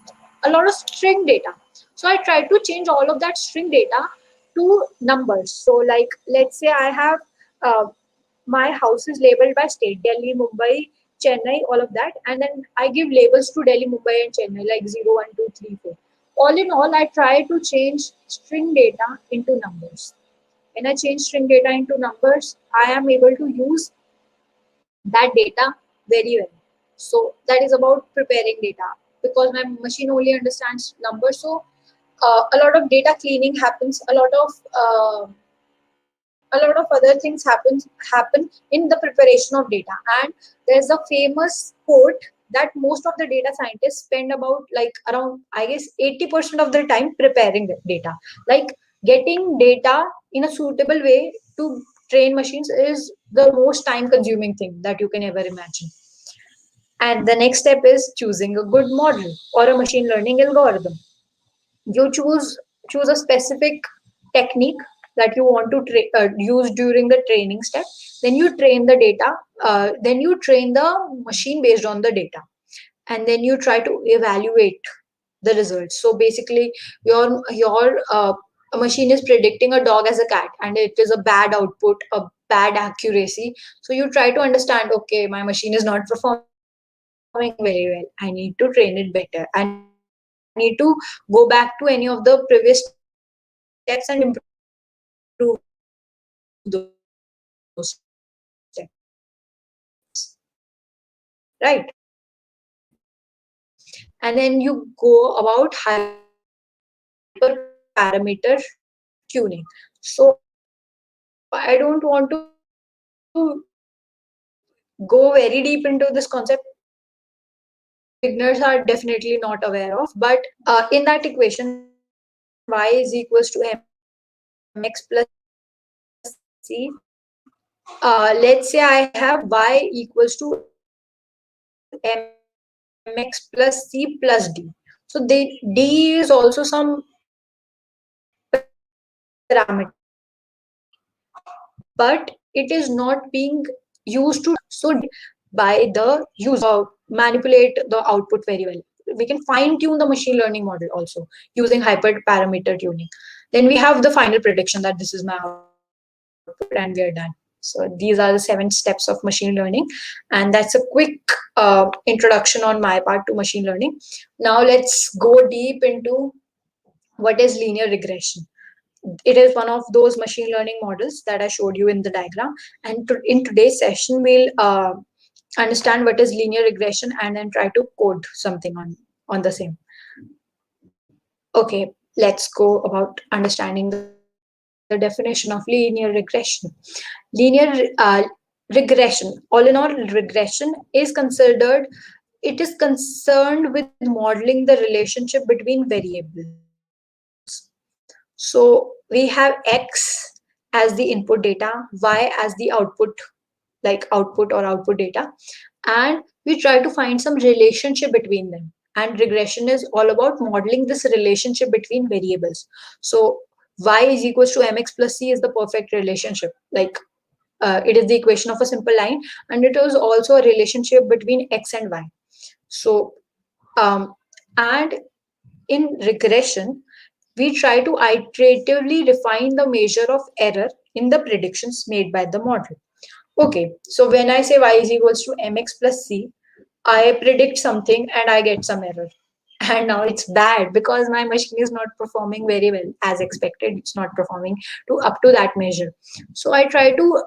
a lot of string data. So I try to change all of that string data to numbers. So like let's say I have uh, my house is labeled by state: Delhi, Mumbai, Chennai, all of that, and then I give labels to Delhi, Mumbai, and Chennai, like 0, 1, 2, 3, 4. All in all, I try to change string data into numbers. When I change string data into numbers, I am able to use that data very well. So that is about preparing data, because my machine only understands numbers. So a lot of data cleaning happens, a lot of other things happen in the preparation of data. And there's a famous quote that most of the data scientists spend about like around, I guess, 80% of their time preparing the data. Like getting data in a suitable way to train machines is the most time consuming thing that you can ever imagine. And the next step is choosing a good model or a machine learning algorithm. You choose a specific technique that you want to use during the training step. Then you train the data, then you train the machine based on the data, and then you try to evaluate the results. So basically your machine is predicting a dog as a cat, and it is a bad output, a bad accuracy. So you try to understand, okay, my machine is not performing very well, I need to train it better, I need to go back to any of the previous steps and improve those steps, right? And then you go about hyperparameter tuning. So I don't want to go very deep into this concept because beginners are definitely not aware of. But in that equation, y is equals to mx plus c, let's say I have y equals to mx plus c plus d. So d is also some parameter, but it is not being used to train the machine. So d is by the user manipulate the output very well. We can fine tune the machine learning model also using hyperparameter tuning. Then we have the final prediction that this is my output and we are done. So these are the 7 steps of machine learning, and that's a quick introduction on my part to machine learning. Now let's go deep into what is linear regression. It is one of those machine learning models that I showed you in the diagram. And in today's session, we'll understand what is linear regression and then try to code something on the same. Okay, let's go about understanding the linear regression. the definition of linear regression. Linear regression, all in all, regression is considered, it is concerned with modeling the relationship between variables. So we have x as the input data, y as the output, like output or output data, and we try to find some relationship between them. And regression is all about modeling this relationship between variables. So y is equals to mx plus c is the perfect relationship. Like it is the equation of a simple line, and it is also a relationship between x and y. So and in regression, we try to iteratively refine the measure of error in the predictions made by the model. Okay, so when I say y is equals to mx plus c, I predict something and I get some error. And now it's bad because my machine is not performing very well as expected. It's not performing to up to that measure. So I try to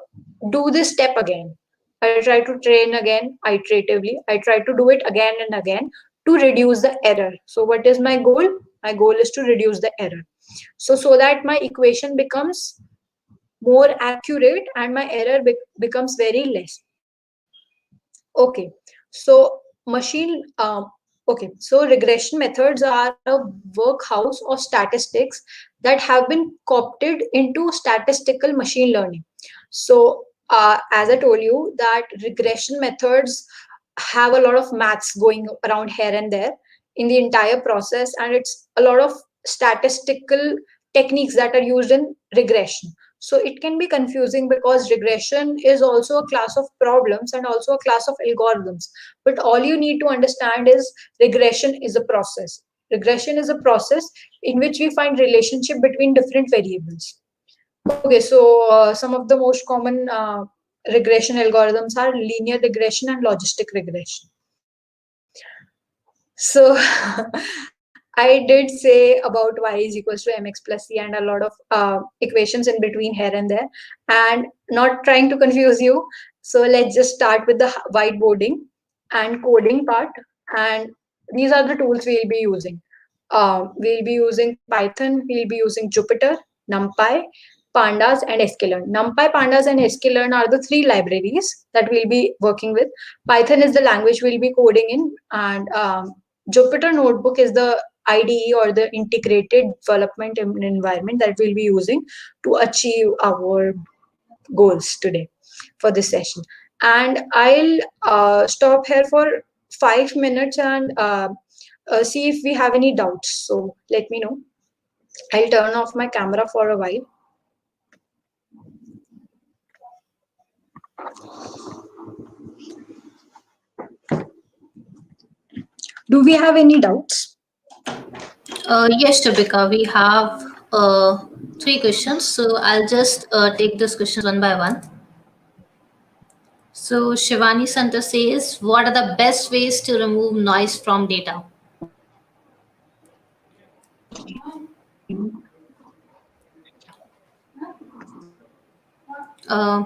do this step again. I try to train again iteratively. I try to do it again and again to reduce the error. So what is my goal? My goal is to reduce the error. So that my equation becomes more accurate and my error becomes very less. Okay, so machine okay, so regression methods are a workhouse of statistics that have been co-opted into statistical machine learning. So as I told you that regression methods have a lot of maths going around here and there in the entire process, and it's a lot of statistical techniques that are used in regression. So it can be confusing because regression is also a class of problems and also a class of algorithms. But all you need to understand is regression is a process. Regression is a process in which we find relationship between different variables. Okay, so some of the most common regression algorithms are linear regression and logistic regression. So I did say about y is equals to mx plus c and a lot of equations in between here and there, and not trying to confuse you. So let's just start with the whiteboarding and coding part. And these are the tools we'll be using. We'll be using Python, we'll be using Jupyter, NumPy, Pandas, and sklearn. NumPy, Pandas, and sklearn are the three libraries that we'll be working with. Python is the language we'll be coding in, and Jupyter Notebook is the IDE or the integrated development environment that we'll be using to achieve our goals today for this session. And I'll stop here for 5 minutes and see if we have any doubts. So let me know. I'll turn off my camera for a while. Do we have any doubts? Yes, Shubhika, we have three questions. So I'll just take these questions one by one. So Shivani Santa says, what are the best ways to remove noise from data? Uh,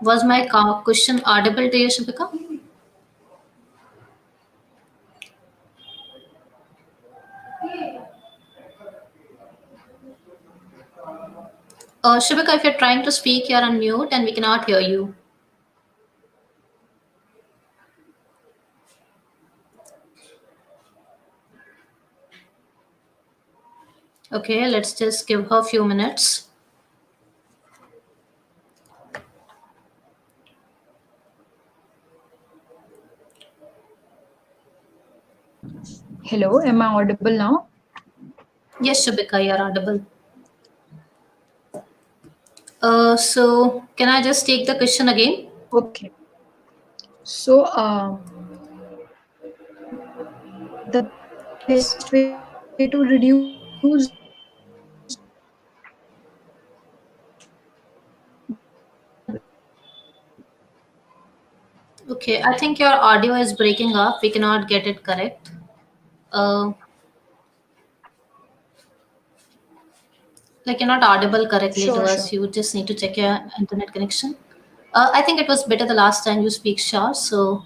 was my question audible to you, Shubhika? Shubhika, if you're trying to speak, you're on mute and we cannot hear you. Okay, let's just give her a few minutes. Hello, am I audible now? Yes, Shubhika, you're audible. So can I just take the question again? Okay. So the best way to reduce Okay, I think your audio is breaking up. We cannot get it correct. Uh, like you're not audible correctly to sure, us. sure. You just need to check your internet connection. I think it was better the last time you speak, Shah. So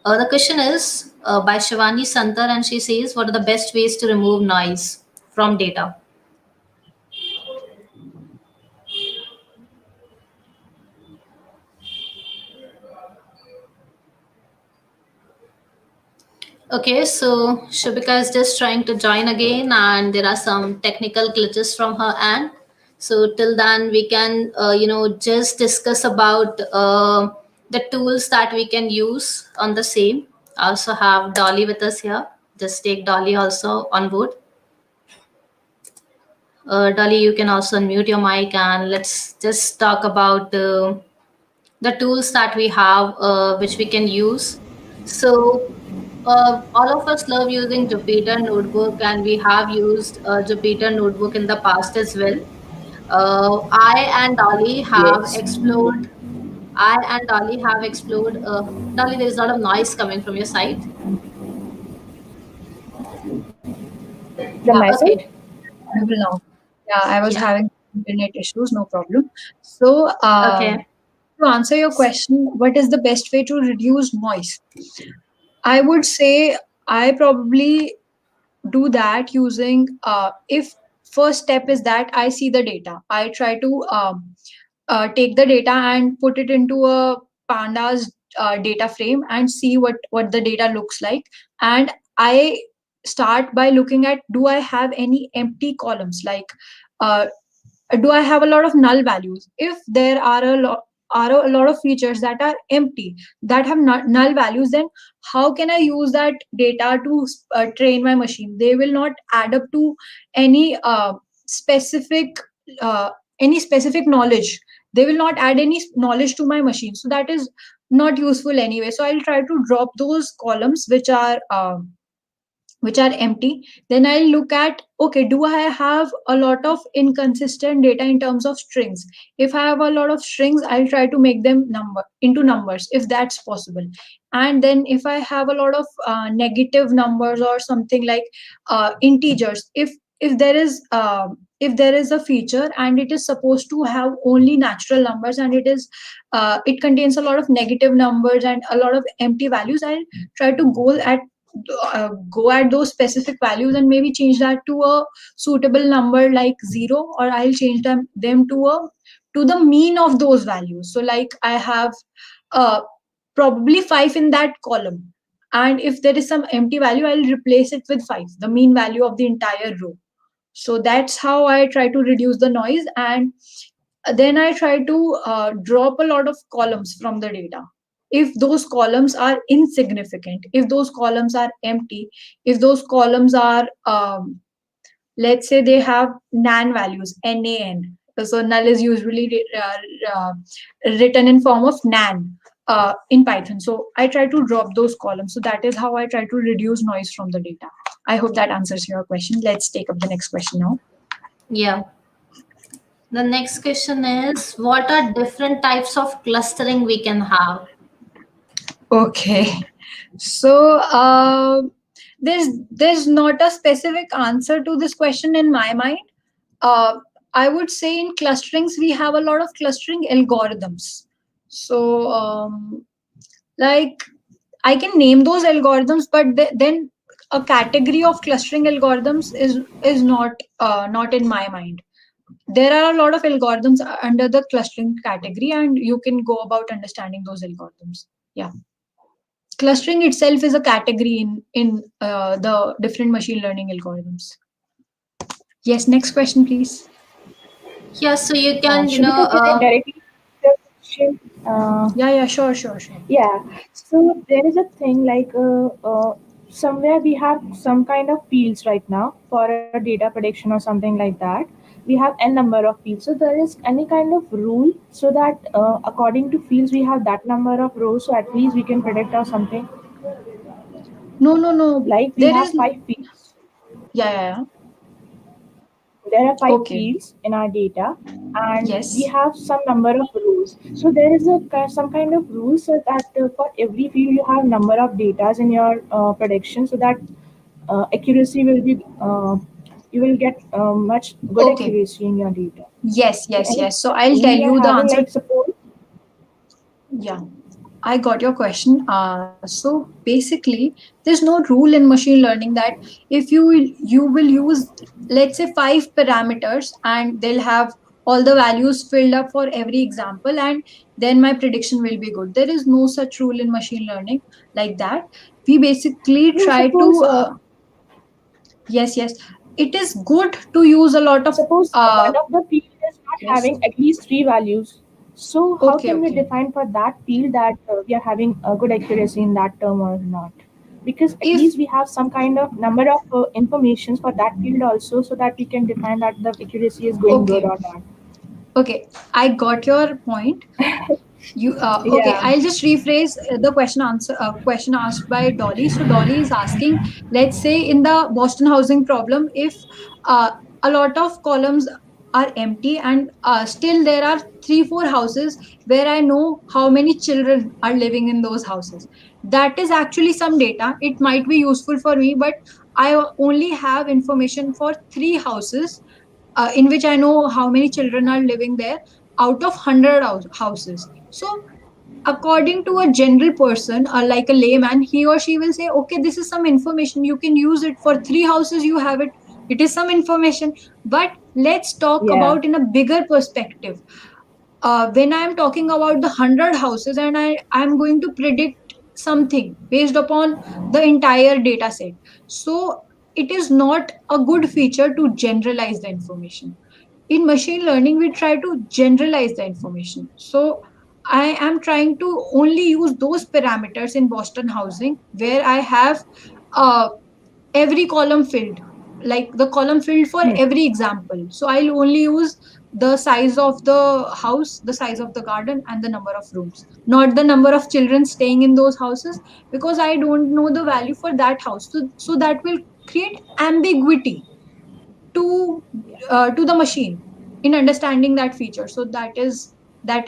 the question is by Shivani Santar, and she says, "What are the best ways to remove noise from data?" Okay, so Shubhika is just trying to join again, and there are some technical glitches from her end. So till then, we can, just discuss about the tools that we can use on the same. I also have Dolly with us here. Just take Dolly also on board. Dolly, you can also unmute your mic, and let's just talk about the tools that we have, which we can use. So, all of us love using Jupyter Notebook, and we have used Jupyter Notebook in the past as well. I and Dolly have Yes. explored. I and Dolly have explored. Dolly, there is a lot of noise coming from your side. From Yeah. my Okay. side? Audible now. Yeah, I was Yeah. having internet issues, no problem. So, Okay. to answer your question, what is the best way to reduce noise? I would say I probably do that using if first step is that I see the data. I try to take the data and put it into a pandas data frame and see what the data looks like. And I start by looking at, do I have any empty columns, like uh, do I have a lot of null values? If there are a lot of features that are empty, that have null values, then how can I use that data to train my machine? They will not add up to any specific uh, specific knowledge. They will not add any knowledge to my machine, so that is not useful anyway. So I'll try to drop those columns which are empty. Then I'll look at, okay, do I have a lot of inconsistent data in terms of strings? If I have a lot of strings, I'll try to make them numbers if that's possible. And then if I have a lot of negative numbers or something like integers, if there is if there is a feature and it is supposed to have only natural numbers, and it contains a lot of negative numbers and a lot of empty values, I'll try to go at those specific values and maybe change that to a suitable number like 0, or I'll change them to the mean of those values. So like I have uh, probably 5 in that column, and if there is some empty value, I'll replace it with 5, the mean value of the entire row. So that's how I try to reduce the noise. And then I try to drop a lot of columns from the data. If those columns are insignificant, if those columns are empty, if those columns are let's say they have nan values, nan. So null is usually uh, written in form of nan in Python. So I try to drop those columns. So that is how I try to reduce noise from the data. I hope that answers your question. Let's take up the next question now. Yeah. The next question is, what are different types of clustering we can have? Okay. So there's not a specific answer to this question in my mind. Uh, I would say in clusterings we have a lot of clustering algorithms. So like I can name those algorithms, but then a category of clustering algorithms is not in my mind. There are a lot of algorithms under the clustering category, and you can go about understanding those algorithms. Yeah, clustering itself is a category in the different machine learning algorithms. Yes, next question, please. Yeah, so you can, Shubhika, can I directly ask the question? Yeah, sure. Yeah. So there is a thing like somewhere we have some kind of fields right now for a data prediction or something like that. We have n number of fields. So there is any kind of rule so that according to fields we have that number of rows. So at least we can predict or something. No. Like we There have is five fields. yeah. There are five Okay. fields in our data, and we Yes. have some number of rows. So there is some kind of rule so that for every field you have number of datas in your prediction, so that accuracy will be you will get much good Okay. accuracy in your data. So any Yes. So I'll tell rule you you are the having, answer. like suppose. Yeah, I got your question. So basically, there's no rule in machine learning that if you will use, let's say, 5 parameters, and they'll have all the values filled up for every example, and then my prediction will be good. There is no such rule in machine learning like that. We basically No, try suppose to yes, it is good to use a lot of suppose one of the field is not yes. having at least three values. So how Okay, can we okay, define for that field that we are having a good accuracy in that term or not? Because at if least we have some kind of number of informations for that field also, so that we can define that the accuracy is going good okay, or not. okay, I got your point. You okay, Yeah. I'll just rephrase the question asked by Dolly. So Dolly is asking, let's say in the Boston housing problem, if uh, a lot of columns are empty and still there are 3 4 houses where I know how many children are living in those houses. That is actually some data. It might be useful for me, but I only have information for 3 houses in which I know how many children are living there out of 100 houses. So, according to a general person or like a layman, he or she will say, okay, this is some information. You can use it for 3 houses, you have it. It is some information. But let's talk Yeah. about in a bigger perspective. When I'm talking about the 100 houses and I'm going to predict something based upon the entire data set. So, it is not a good feature to generalize the information. In machine learning we try to generalize the information. So I am trying to only use those parameters in Boston housing where I have uh, every column filled, like the column filled for Hmm. every example. So I'll only use the size of the house, the size of the garden, and the number of rooms, not the number of children staying in those houses, because I don't know the value for that house. So that will create ambiguity to Yeah. to the machine in understanding that feature. So that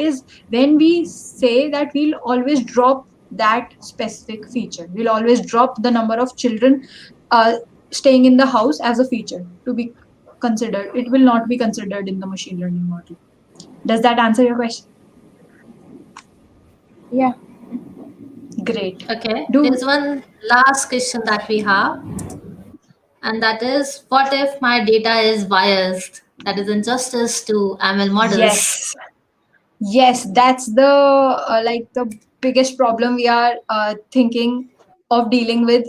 is when we say that we'll always drop that specific feature. We'll always drop the number of children uh, staying in the house as a feature to be considered. It will not be considered in the machine learning model. Does that answer your question? Yeah. Great. Okay, Do there's one last question that we have, and that is, what if my data is biased? That is injustice to ML models. yes. Yes, that's the like the biggest problem we are thinking of dealing with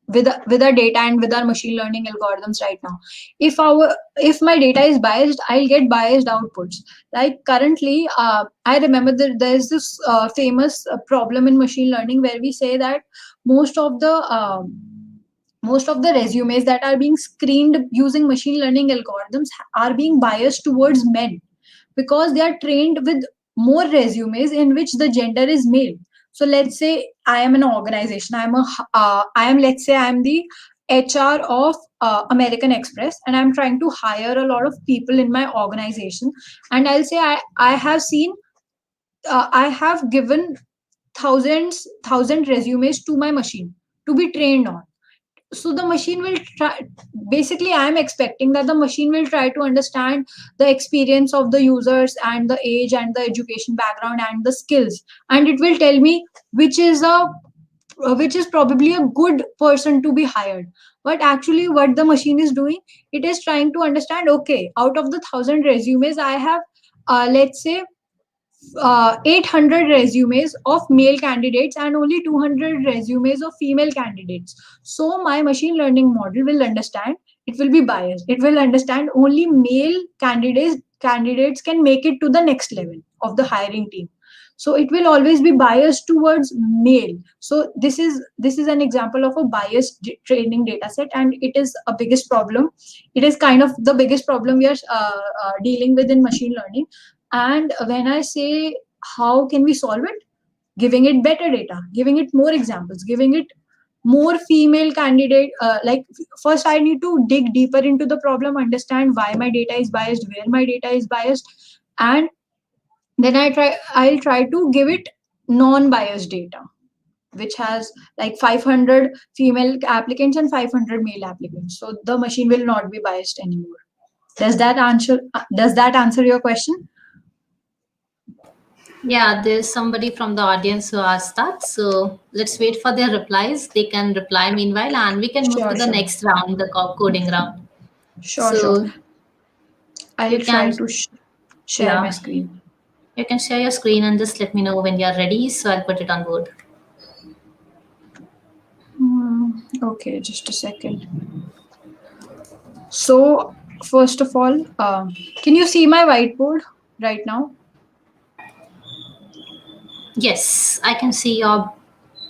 with our data and with our machine learning algorithms right now. If my data is biased, I'll get biased outputs. Like currently, I remember that there's this famous problem in machine learning where we say that most of the most of the resumes that are being screened using machine learning algorithms are being biased towards men, because they are trained with more resumes in which the gender is male. So let's say I am an organization, I am, let's say I am the HR of American Express, and I'm trying to hire a lot of people in my organization. And I'll say I have seen I have given thousand resumes to my machine to be trained on. So the machine will try, basically I am expecting that the machine will try to understand the experience of the users and the age and the education background and the skills, and it will tell me which is a which is probably a good person to be hired. But actually what the machine is doing, it is trying to understand, okay, out of the 1,000 resumes I have let's say 800 resumes of male candidates and only 200 resumes of female candidates. So my machine learning model will understand, it will be biased. It will understand only male candidates can make it to the next level of the hiring team. So it will always be biased towards male. So this is an example of a biased training data set, and it is a biggest problem. It is kind of the biggest problem we are dealing with in machine learning. And when I say how can we solve it, giving it better data, giving it more examples, giving it more female candidate, like first I need to dig deeper into the problem, understand why my data is biased, where my data is biased, and then I'll try to give it non-biased data which has like 500 female applicants and 500 male applicants, so the machine will not be biased anymore. Does that answer your question? Yeah, there's somebody from the audience who asked that. So let's wait for their replies. They can reply meanwhile, and we can move to Sure, the sure. next round, the coding round. Sure, sure. So I'll You try can, to share my yeah, screen. you can share your screen and just let me know when you're ready. So I'll put it on board. Okay, just a second. So, first of all, can you see my whiteboard right now? Yes, I can see your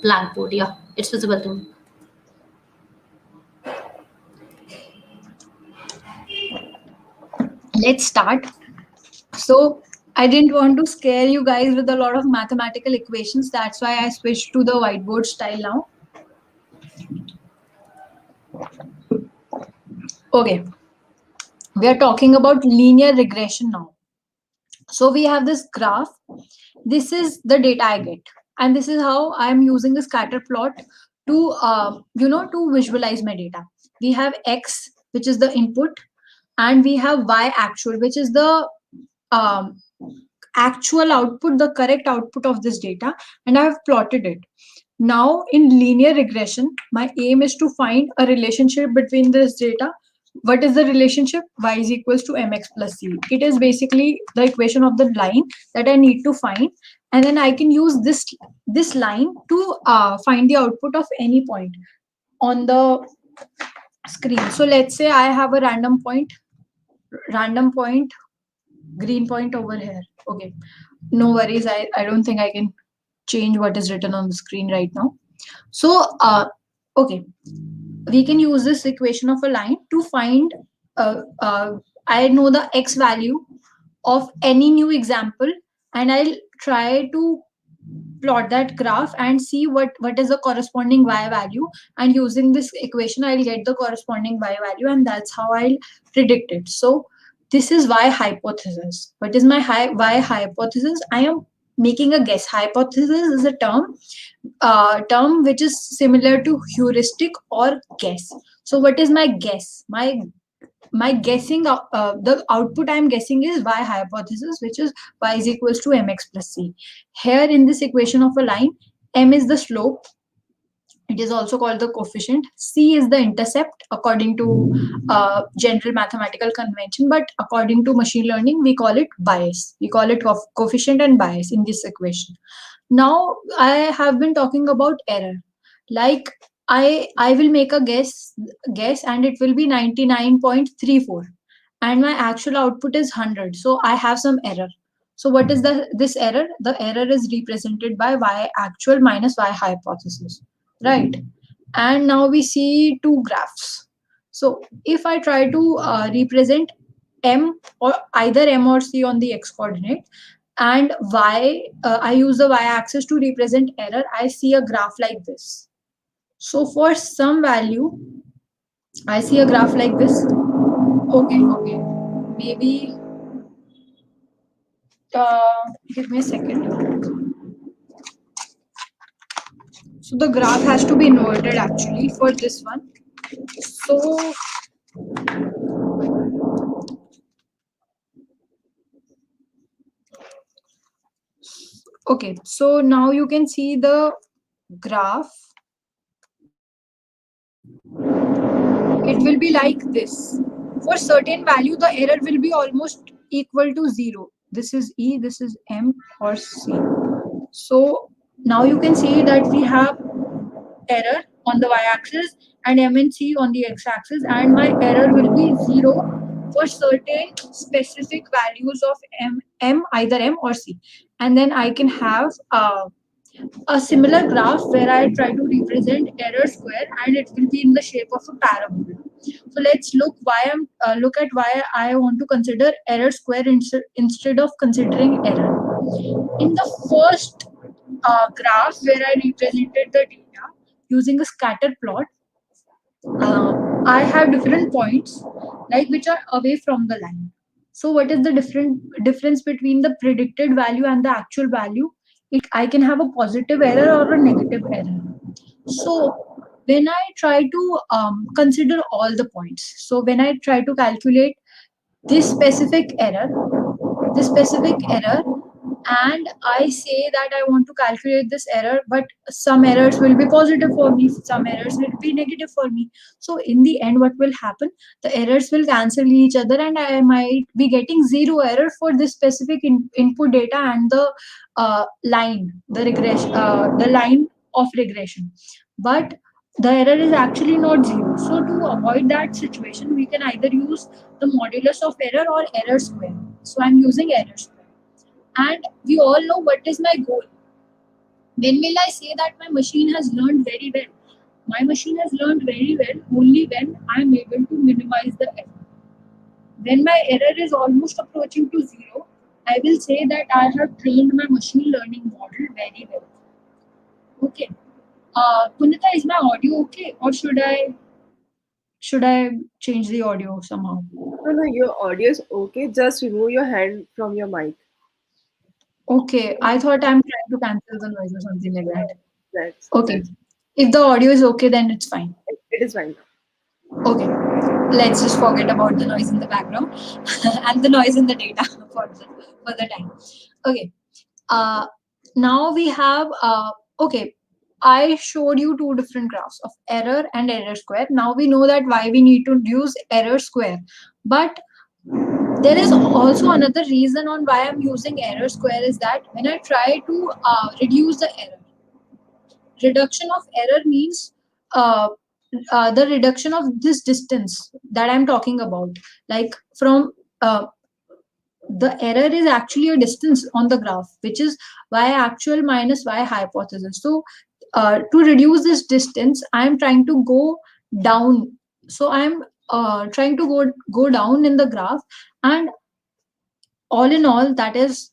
blackboard. Yeah, it's visible to me. Let's start. So, I didn't want to scare you guys with a lot of mathematical equations. That's why I switched to the whiteboard style now. Okay, we are talking about linear regression now. So, we have this graph. This is the data I get, and this is how I'm using a scatter plot to, to visualize my data. We have X, which is the input, and we have Y actual, which is the um, actual output, the correct output of this data, and I have plotted it. Now, in linear regression, my aim is to find a relationship between this data. What is the relationship? Y is equals to mx plus c. It is basically the equation of the line that I need to find, and then I can use this line to find the output of any point on the screen. So let's say I have a random point, green point over here. Okay, no worries. I don't think I can change what is written on the screen right now. So, okay, we can use this equation of a line to find, uh, uh, I know the x value of any new example, and I'll try to plot that graph and see what is the corresponding y value, and using this equation I'll get the corresponding y value, and that's how I'll predict it. So this is y hypothesis. What is my y hypothesis? I am making a guess. Hypothesis is a term which is similar to heuristic or guess. So what is my guess? My guessing, the output I'm guessing is y hypothesis, which is y is equals to mx plus c. Here in this equation of a line, m is the slope. It is also called the coefficient. C is the intercept according to general mathematical convention, but according to machine learning, we call it bias. We call it coefficient and bias in this equation. Now I have been talking about error. Like I will make a guess, and it will be 99.34, and my actual output is 100. So I have some error. So what is this error? The error is represented by y actual minus y hypothesis, right? And now we see two graphs. So if I try to represent m, or either m or c on the x coordinate, and y, I use the y-axis to represent error, I see a graph like this. So for some value, I see a graph like this. Okay, maybe, give me a second. So the graph has to be inverted actually for this one. So okay, so now you can see the graph. It will be like this. For certain value, the error will be almost equal to 0. This is E, this is M or C. So now you can see that we have error on the y-axis and M and C on the x-axis, and my error will be 0 for certain specific values of either M or C. And then I can have a similar graph where I try to represent error square, and it will be in the shape of a parabola. So let's look at why I want to consider error square instead of considering error. In the first graph where I represented the data using a scatter plot, I have different points like which are away from the line. So what is the difference between the predicted value and the actual value? I can have a positive error or a negative error. So when I try to consider all the points, so when I try to calculate this specific error, and I say that I want to calculate this error, but some errors will be positive for me, some errors will be negative for me. So in the end, what will happen? The errors will cancel each other, and I might be getting zero error for this specific input data and the the line of regression. But the error is actually not zero. So to avoid that situation, we can either use the modulus of error or error square. So I'm using error square. And we all know what is my goal. When will I say that my machine has learned very well? My machine has learned very well only when I'm able to minimize the error. When my error is almost approaching to zero, I will say that I have trained my machine learning model very well. Okay. Punita, is my audio okay, or should I change the audio somehow? No, no, your audio is okay. Just remove your hand from your mic. Okay, I thought I'm trying to cancel the noise or something like that. Okay, That's if the audio is okay, then it's fine. it is fine now. Okay, let's just forget about the noise in the background and the noise in the data for the time. Okay, uh, now we have, okay, I showed you two different graphs of error and error square. Now we know that why we need to use error square. But there is also another reason on why I'm using error square is that when I try to reduce the error, reduction of error means uh, the reduction of this distance that I'm talking about, like from the error is actually a distance on the graph, which is y actual minus y hypothesis. So to reduce this distance, I'm trying to go down. So I'm trying to go down in the graph, and all in all, that is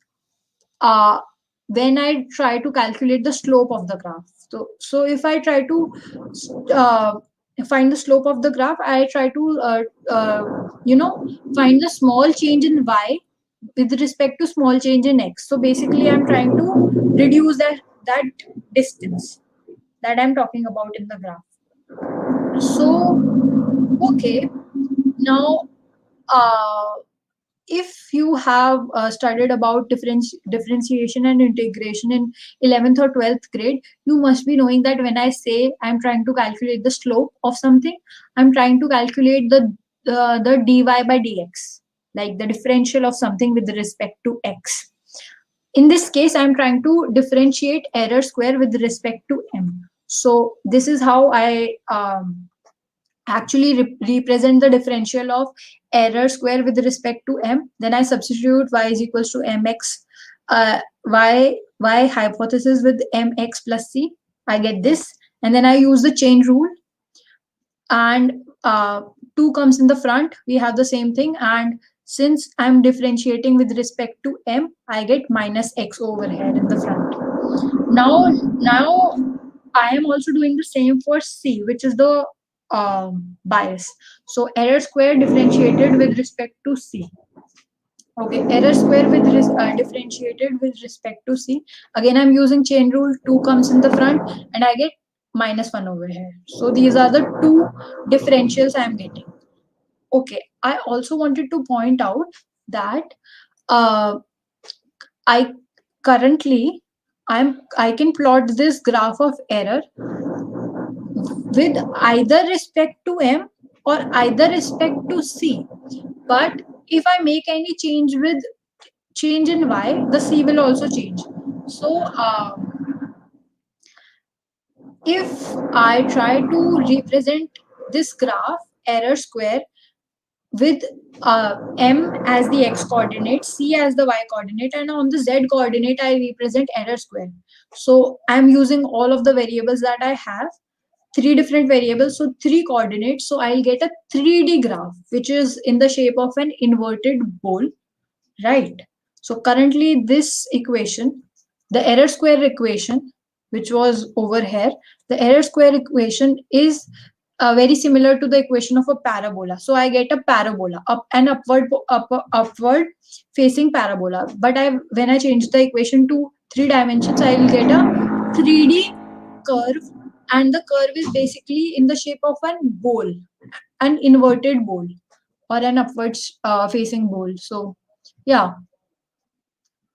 uh, when I try to calculate the slope of the graph. So if I try to uh, find the slope of the graph, I try to find the small change in y with respect to small change in x. So basically, I'm trying to reduce that distance that I'm talking about in the graph. So okay, now. If you have studied about differentiation and integration in 11th or 12th grade, you must be knowing that when I say I'm trying to calculate the slope of something, I'm trying to calculate the dy by dx, like the differential of something with respect to x. In this case, I'm trying to differentiate error square with respect to m. So this is how I actually represent the differential of error square with respect to m. Then I substitute y is equals to mx, y hypothesis with mx plus c. I get this, and then I use the chain rule, and 2 comes in the front. We have the same thing, and since I'm differentiating with respect to m, I get minus x over here in the front. Now I am also doing the same for C, which is the bias. So error square differentiated with respect to C. Okay, error square with differentiated with respect to C. Again, I'm using chain rule. 2 comes in the front, and I get minus 1 over here. So these are the two differentials I'm getting. Okay, I also wanted to point out that uh, I currently I can plot this graph of error with either respect to m or either respect to c. But if I make any change in y, the c will also change. So if I try to represent this graph error square with m as the x coordinate, c as the y coordinate, and on the z coordinate I represent error square. So I'm using all of the variables that I have, three different variables, so three coordinates. So I'll get a 3D graph, which is in the shape of an inverted bowl, right? So currently this equation, the error square equation, which was over here, the error square equation is very similar to the equation of a parabola. So I get a parabola, an upward facing parabola. But when I change the equation to 3 dimensions, I will get a 3D curve, and the curve is basically in the shape of an bowl, an inverted bowl, or an upwards facing bowl. So yeah,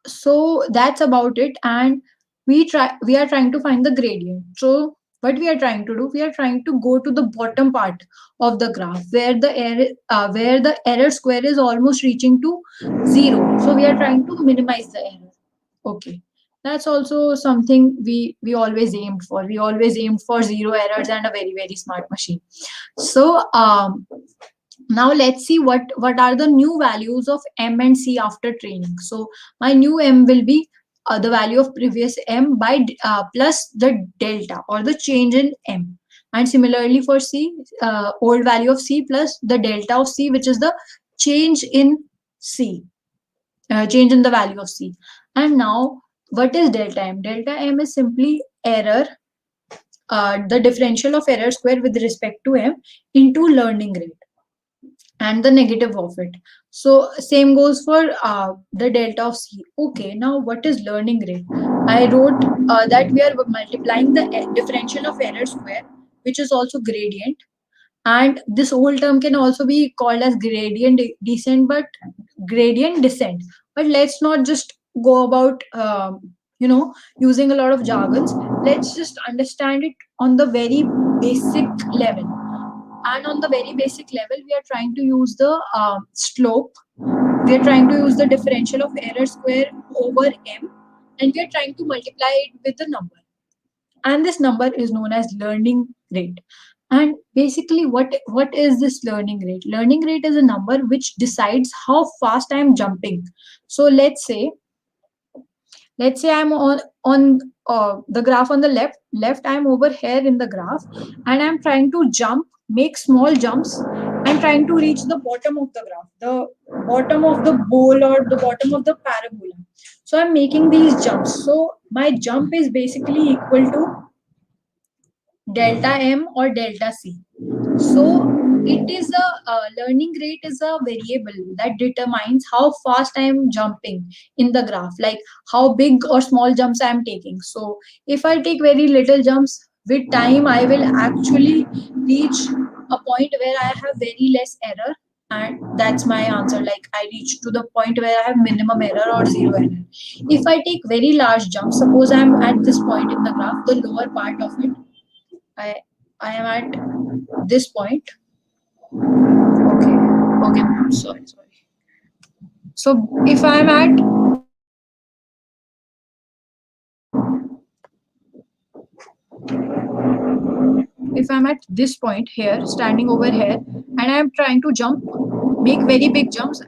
So that's about it. And we are trying to find the gradient. So what we are trying to do, we are trying to go to the bottom part of the graph where the error square is almost reaching to 0. So we are trying to minimize the error. Okay, that's also something we always aimed for. We always aimed for 0 errors and a very smart machine. So now let's see what are the new values of m and c after training. So my new m will be the value of previous m by plus the delta or the change in m. And similarly for c, old value of c plus the delta of c, which is the change in c, change in the value of c. And now what is delta m? Delta m is simply error, the differential of error square with respect to m into learning rate and the negative of it. So same goes for the delta of c. Okay, now what is learning rate? I wrote that we are multiplying the differential of error square, which is also gradient, and this whole term can also be called as gradient descent. But let's not just go about using a lot of jargons. Let's just understand it on the very basic level. And on the very basic level, we are trying to use the slope. We are trying to use the differential of error square over m, and we are trying to multiply it with the number. And this number is known as learning rate. And basically, what is this learning rate? Learning rate is a number which decides how fast I am jumping. So let's say I'm on the graph on the left I'm over here in the graph, and I'm trying to jump, make small jumps. I'm trying to reach the bottom of the graph, the bottom of the bowl or the bottom of the parabola. So I'm making these jumps. So my jump is basically equal to delta m or delta c. So it is a learning rate is a variable that determines how fast I am jumping in the graph, like how big or small jumps I am taking. So if I take very little jumps, with time I will actually reach a point where I have very less error, and that's my answer. Like I reach to the point where I have minimum error or zero error. If I take very large jumps, suppose I am at this point in the graph, the lower part of it, I I am at this point. Okay, okay, sorry. So if I'm at this point here, standing over here, and I'm trying to jump, make very big jumps,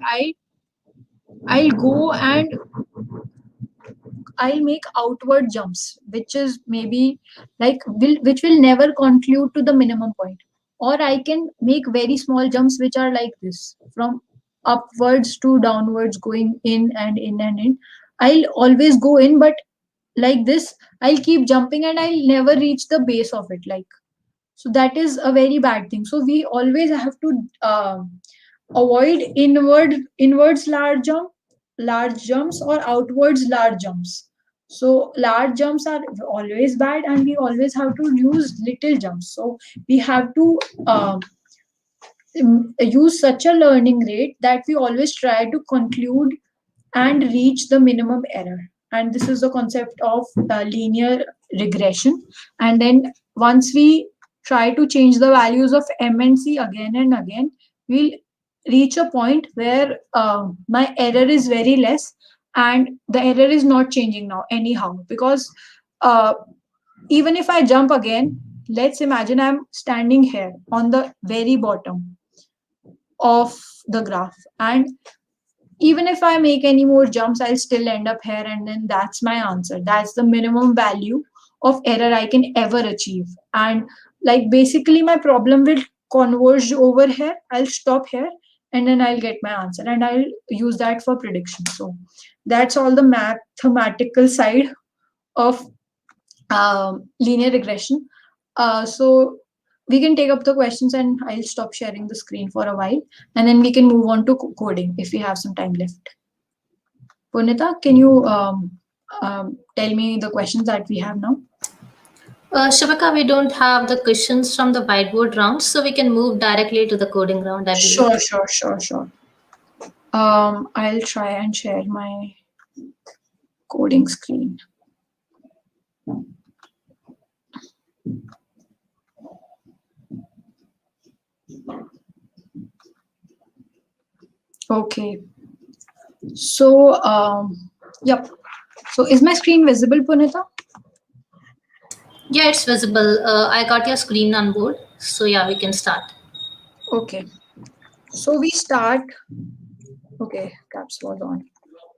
I'll go and I'll make outward jumps, which is maybe which will never conclude to the minimum point. Or I can make very small jumps which are like this, from upwards to downwards, going in and in and in. I'll always go in, but like this, I'll keep jumping and I'll never reach the base of it. Like, so that is a very bad thing. So we always have to avoid inwards large jumps or outwards large jumps. So large jumps are always bad, and we always have to use little jumps. So we have to use such a learning rate that we always try to conclude and reach the minimum error. And this is the concept of linear regression. And then once we try to change the values of m and c again and again, we'll reach a point where my error is very less, and the error is not changing now anyhow, because uh, even if I jump again, let's imagine I'm standing here on the very bottom of the graph, and even if I make any more jumps, I'll still end up here, and then that's my answer. That's the minimum value of error I can ever achieve. And like basically my problem will converge over here. I'll stop here, and then I'll get my answer, and I'll use that for prediction. So that's all the mathematical side of linear regression. So we can take up the questions, and I'll stop sharing the screen for a while, and then we can move on to coding if we have some time left. Punita, can you tell me the questions that we have now? Shubhika, we don't have the questions from the whiteboard round, so we can move directly to the coding round, I believe. Sure. I'll try and share my coding screen. Okay. So, yep. So, is my screen visible, Punita? Yeah, it's visible. I got your screen on board. So yeah, we can start. Okay. So we start. Okay, caps was on.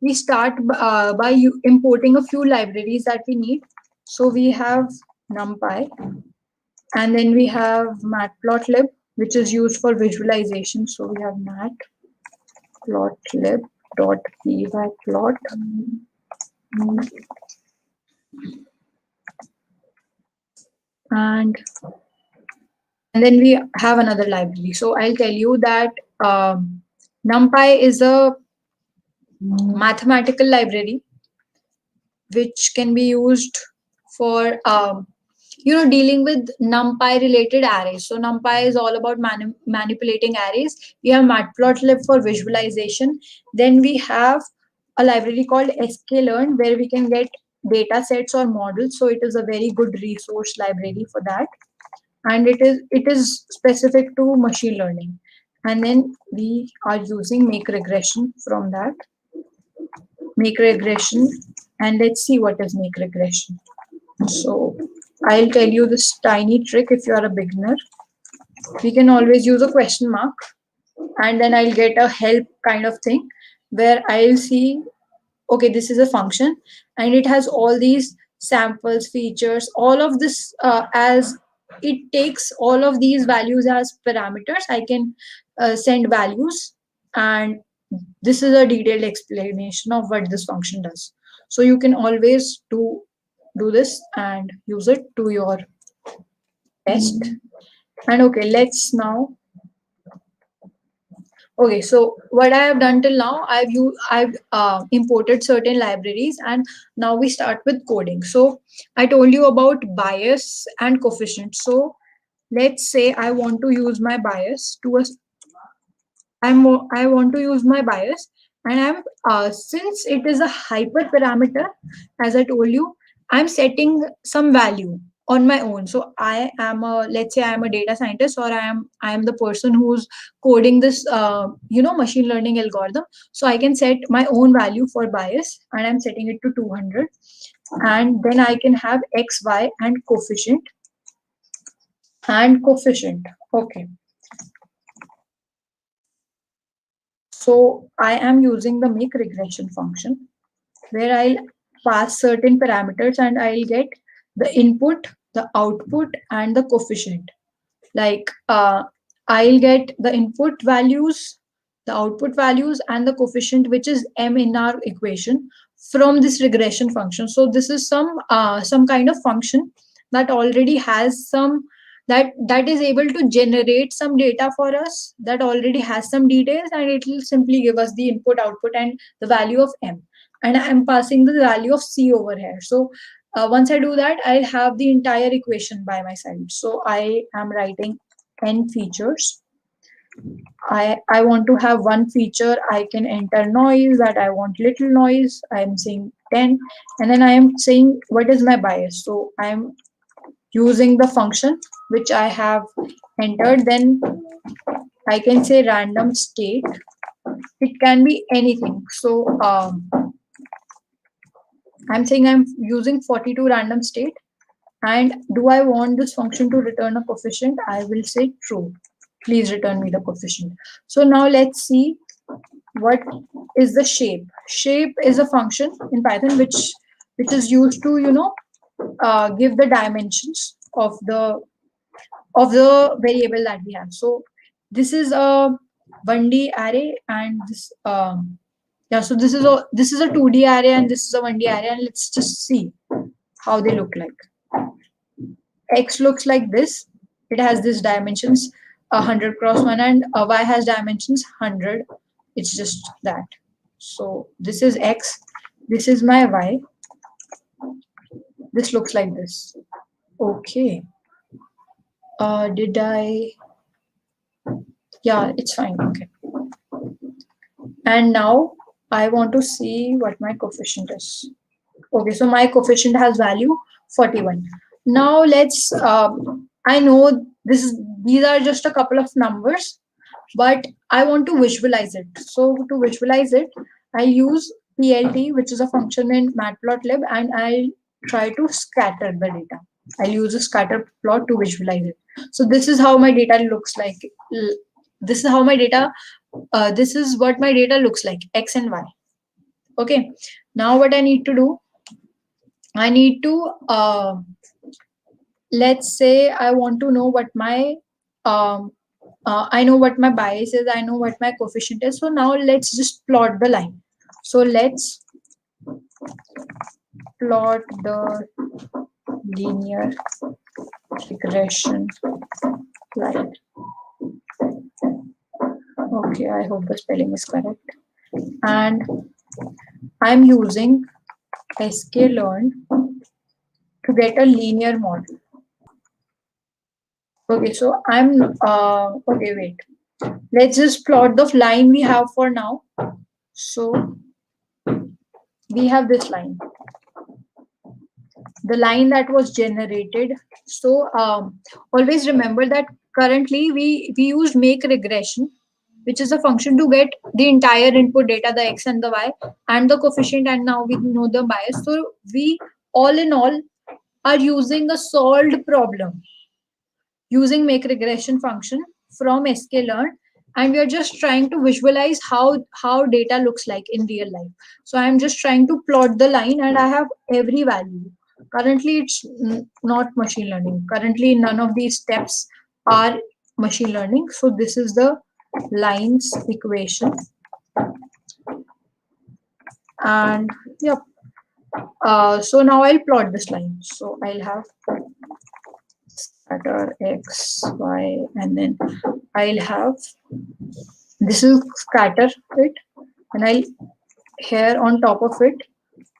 We start by importing a few libraries that we need. So we have NumPy, and then we have matplotlib, which is used for visualization. So we have matplotlib.pyplot, and and then we have another library. So I'll tell you that NumPy is a mathematical library which can be used for dealing with numpy related arrays. So numpy is all about manipulating arrays. We have matplotlib for visualization. Then we have a library called sklearn where we can get data sets or models. So it is a very good resource library for that, and it is specific to machine learning. And then we are using make regression from that. Make regression, and let's see what is make regression. So I'll tell you this tiny trick. If you are a beginner, we can always use a question mark, and then I'll get a help kind of thing where I'll see, okay, this is a function and it has all these samples, features, all of this, as it takes all of these values as parameters. I can send values, and this is a detailed explanation of what this function does. So you can always do this and use it to your test. And okay, let's now. Okay, so what I have done till now, I've imported certain libraries, and now we start with coding. So I told you about bias and coefficient. So let's say I want to use my bias to a I want to use my bias, and I'm since it is a hyperparameter, as I told you, I'm setting some value on my own. So I am a, let's say I am a data scientist, or I am the person who's coding this machine learning algorithm. So I can set my own value for bias, and I'm setting it to 200, and then I can have x, y, and coefficient. Okay. So I am using the make regression function where I'll pass certain parameters and I'll get the input, the output, and the coefficient. Like I'll get the input values, the output values, and the coefficient, which is m in our equation, from this regression function. So this is some kind of function that already has some that is able to generate some data for us, that already has some details, and it will simply give us the input, output, and the value of m, and I'm passing the value of c over here. So once I do that, I'll have the entire equation by my side. So I am writing n features. I want to have one feature. I can enter noise, that I want little noise. I'm saying 10, and then I am saying what is my bias. So I'm using the function which I have entered. Then I can say random state. It can be anything. So I'm saying I'm using 42 random state. And do I want this function to return a coefficient? I will say true. Please return me the coefficient. So now let's see what is the shape. Shape is a function in Python which is used to give the dimensions of the variable that we have. So this is a 1D array, and this yeah. So this is a 2D array, and this is a 1D array, and let's just see how they look like. X looks like this. It has these dimensions 100 cross 1, and Y has dimensions 100. It's just that. So this is X. This is my Y. This looks like this. Okay. Did I? Yeah, it's fine. Okay. And now I want to see what my coefficient is. Okay, so my coefficient has value 41. Now let's, I know these are just a couple of numbers, but I want to visualize it. So to visualize it, I use PLT, which is a function in Matplotlib, and I try to scatter the data. I'll use a scatter plot to visualize it. So this is how my data looks like. This is how my data, this is what my data looks like, X and Y. Okay, now what I need to do, I need to, let's say I want to know what my, I know what my bias is, I know what my coefficient is. So now let's just plot the line. So let's plot the linear regression line. Okay, I hope the spelling is correct. And I'm using sklearn to get a linear model. Okay, so I'm, okay, wait. Let's just plot the line we have for now. So we have this line, the line that was generated. So always remember that currently we used make regression, which is a function to get the entire input data, the X and the Y and the coefficient, and now we know the bias. So we all in all are using a solved problem using make regression function from sklearn, and we are just trying to visualize how data looks like in real life. So I'm just trying to plot the line, and I have every value. Currently it's not machine learning, currently none of these steps are machine learning. So this is the lines equation, and yep. So now I'll plot this line. So I'll have scatter X, Y, and then I'll have, this is scatter it, and I'll here on top of it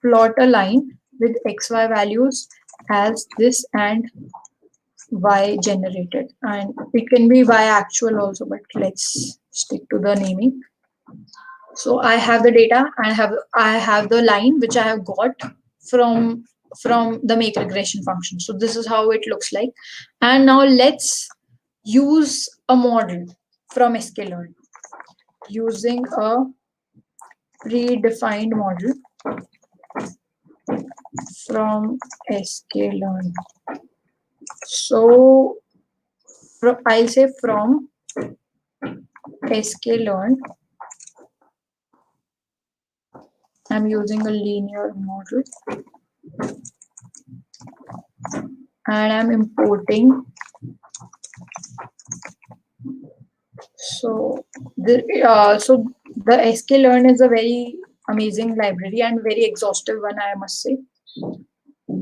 plot a line with X, Y values as this and Y generated, and it can be Y actual also, but let's stick to the naming. So I have the data, I have the line which I have got from the make regression function. So this is how it looks like. And now let's use a model from sklearn using a predefined model from sklearn. So I'll say from sklearn, I'm using a linear model, and I'm importing. So the sklearn is a very amazing library and very exhaustive one, I must say.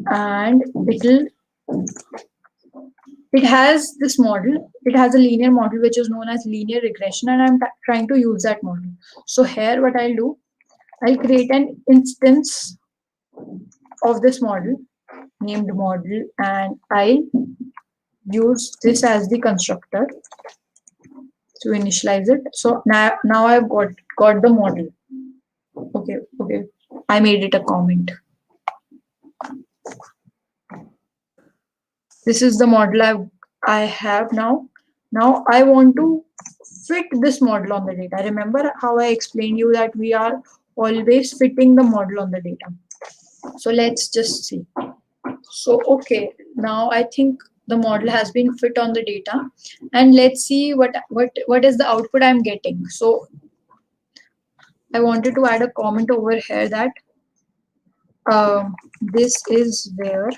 And it has this model. It has a linear model which is known as linear regression, and I'm trying to use that model. So here, what I'll do, I'll create an instance of this model named model, and I'll use this as the constructor to initialize it. So now I've got the model. Okay, I made it a comment. This is the model I have now. Now I want to fit this model on the data. Remember how I explained you that we are always fitting the model on the data. So let's just see. So okay, now I think the model has been fit on the data, and let's see what is the output I'm getting. So I wanted to add a comment over here that this is where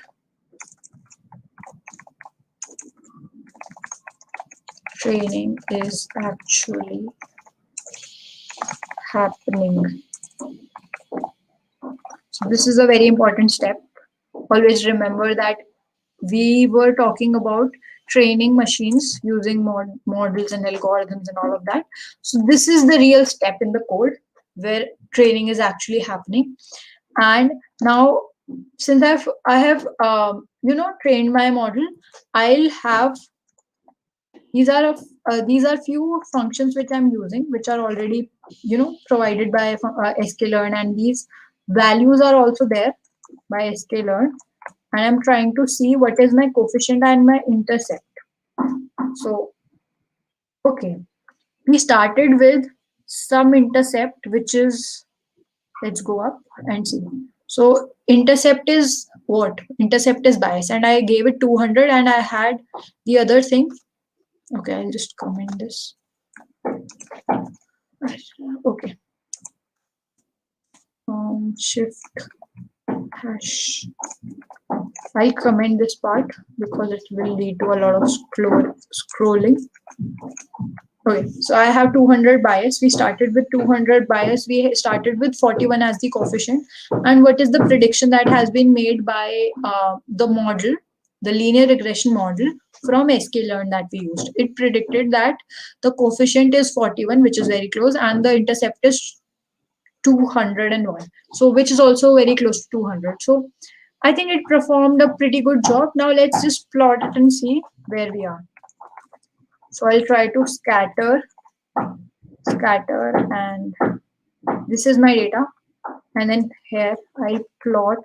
training is actually happening. So this is a very important step. Always remember that we were talking about training machines using models and algorithms and all of that. So this is the real step in the code where training is actually happening. And now, since I have trained my model, I'll have these are few functions which I'm using, which are already provided by sklearn, and these values are also there. by sklearn, and I'm trying to see what is my coefficient and my intercept. So, okay, we started with some intercept, which is, let's go up and see. So intercept is what? Intercept is bias, and I gave it 200, and I had the other thing. Okay, I'll just comment this. Okay. Shift hash. I'll comment this part because it will lead to a lot of scrolling. Okay, so I have 200 bias. We started with 200 bias. We started with 41 as the coefficient. And what is the prediction that has been made by the model, the linear regression model from sklearn that we used? It predicted that the coefficient is 41, which is very close, and the intercept is 201. So which is also very close to 200. So I think it performed a pretty good job. Now let's just plot it and see where we are. So I'll try to scatter, and this is my data. And then here I plot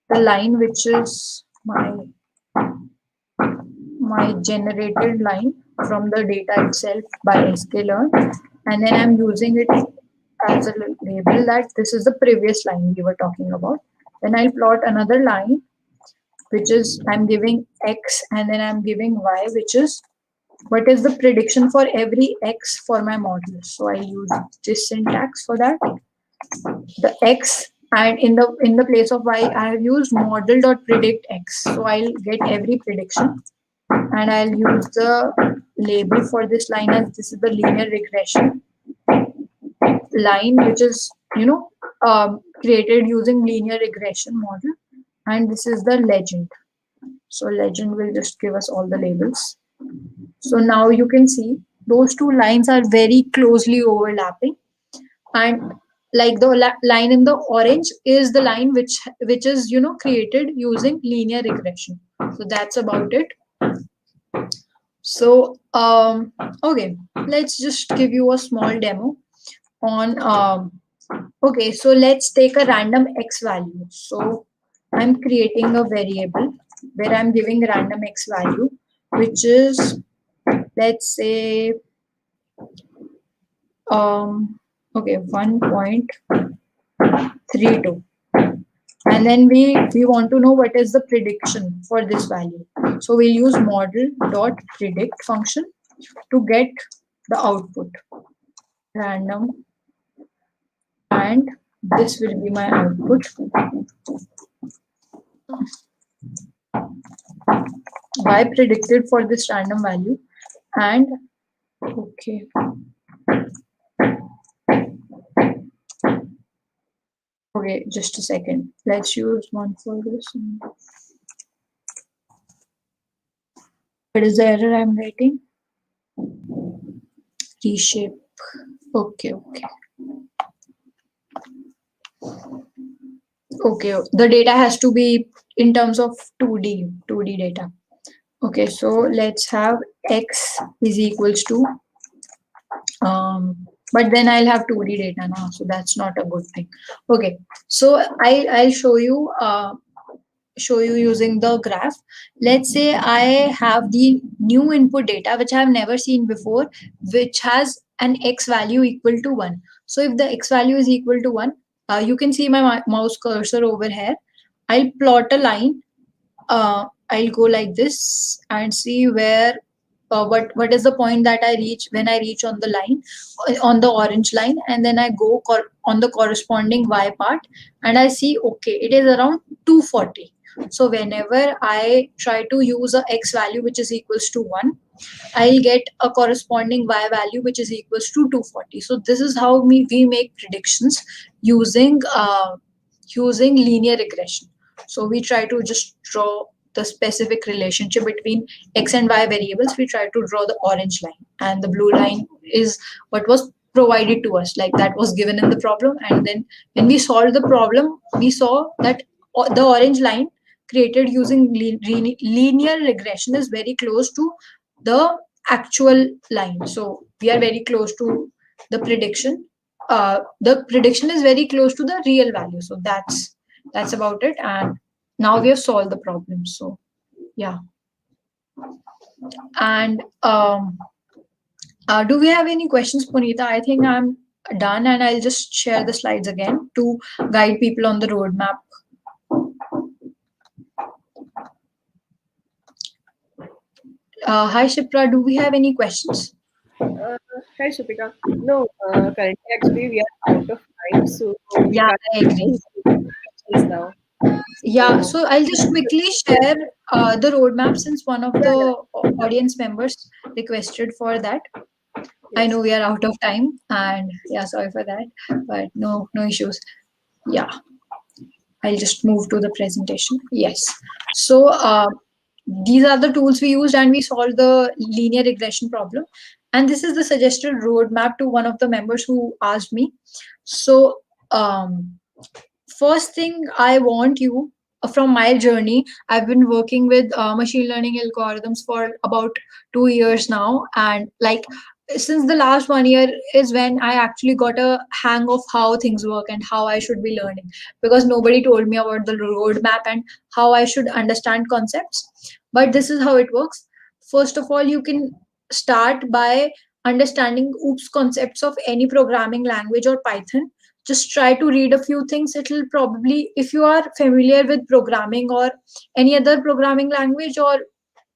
the line, which is my generated line from the data itself by sklearn. And then I'm using it as a label that this is the previous line we were talking about. Then I'll plot another line, which is I'm giving X, and then I'm giving Y, which is what is the prediction for every X for my model. So I use this syntax for that. The X, and in the place of Y, I have used model.predict X. So I'll get every prediction, and I'll use the label for this line as this is the linear regression line, which is created using linear regression model, and this is the legend. So legend will just give us all the labels. So now you can see those two lines are very closely overlapping, and like the line in the orange is the line which is created using linear regression. So that's about it. So okay, let's just give you a small demo on okay, so let's take a random X value. So I'm creating a variable where I'm giving random X value, which is, let's say, okay, 1.32, and then we want to know what is the prediction for this value. So we'll use model.predict function to get the output random, and this will be my output. Y predicted for this random value, and okay, okay, just a second. Let's use one for this. What is the error I'm writing? Reshape. Okay. Okay, the data has to be in terms of 2D data. Okay, so let's have X is equals to, but then I'll have 2D data now, so that's not a good thing. Okay, so I'll show you using the graph. Let's say I have the new input data, which I have never seen before, which has an X value equal to 1. So if the X value is equal to 1, you can see my mouse cursor over here. I'll plot a line. I'll go like this and see where what is the point that I reach when I reach on the line, on the orange line, and then I go on the corresponding Y part, and I see, okay, it is around 240. So whenever I try to use a X value which is equals to 1, I'll get a corresponding Y value which is equals to 240. So this is how we make predictions using linear regression. So we try to just draw the specific relationship between X and Y variables. We try to draw the orange line, and the blue line is what was provided to us, like that was given in the problem. And then when we solved the problem, we saw that the orange line created using linear regression is very close to the actual line. So we are very close to the prediction. The prediction is very close to the real value. So that's That's about it. And now we have solved the problem. So yeah. And do we have any questions, Punita? I think I'm done, and I'll just share the slides again to guide people on the roadmap. Hi, Shipra. Do we have any questions? Uh, Hi, Shubhika. No, currently actually we are out of time, so we Yeah, can't I agree. questions now. Yeah, So so I'll just quickly share the roadmap since one of yeah, yeah, the audience members requested for that. I know yes. we are out of time, and yeah, sorry for that, but no issues. Yeah, I'll just move to the presentation. Yes. So these are the tools we used, and we solved the linear regression problem. And this is the suggested roadmap to one of the members who asked me. So first thing I want you from my journey, I've been working with machine learning algorithms for about 2 years now, and like since the last 1 year is when I actually got a hang of how things work and how I should be learning, because nobody told me about the roadmap and how I should understand concepts. But this is how it works. First of all, you can start by understanding oops concepts of any programming language or Python. Just try to read a few things. It'll probably, if you are familiar with programming or any other programming language or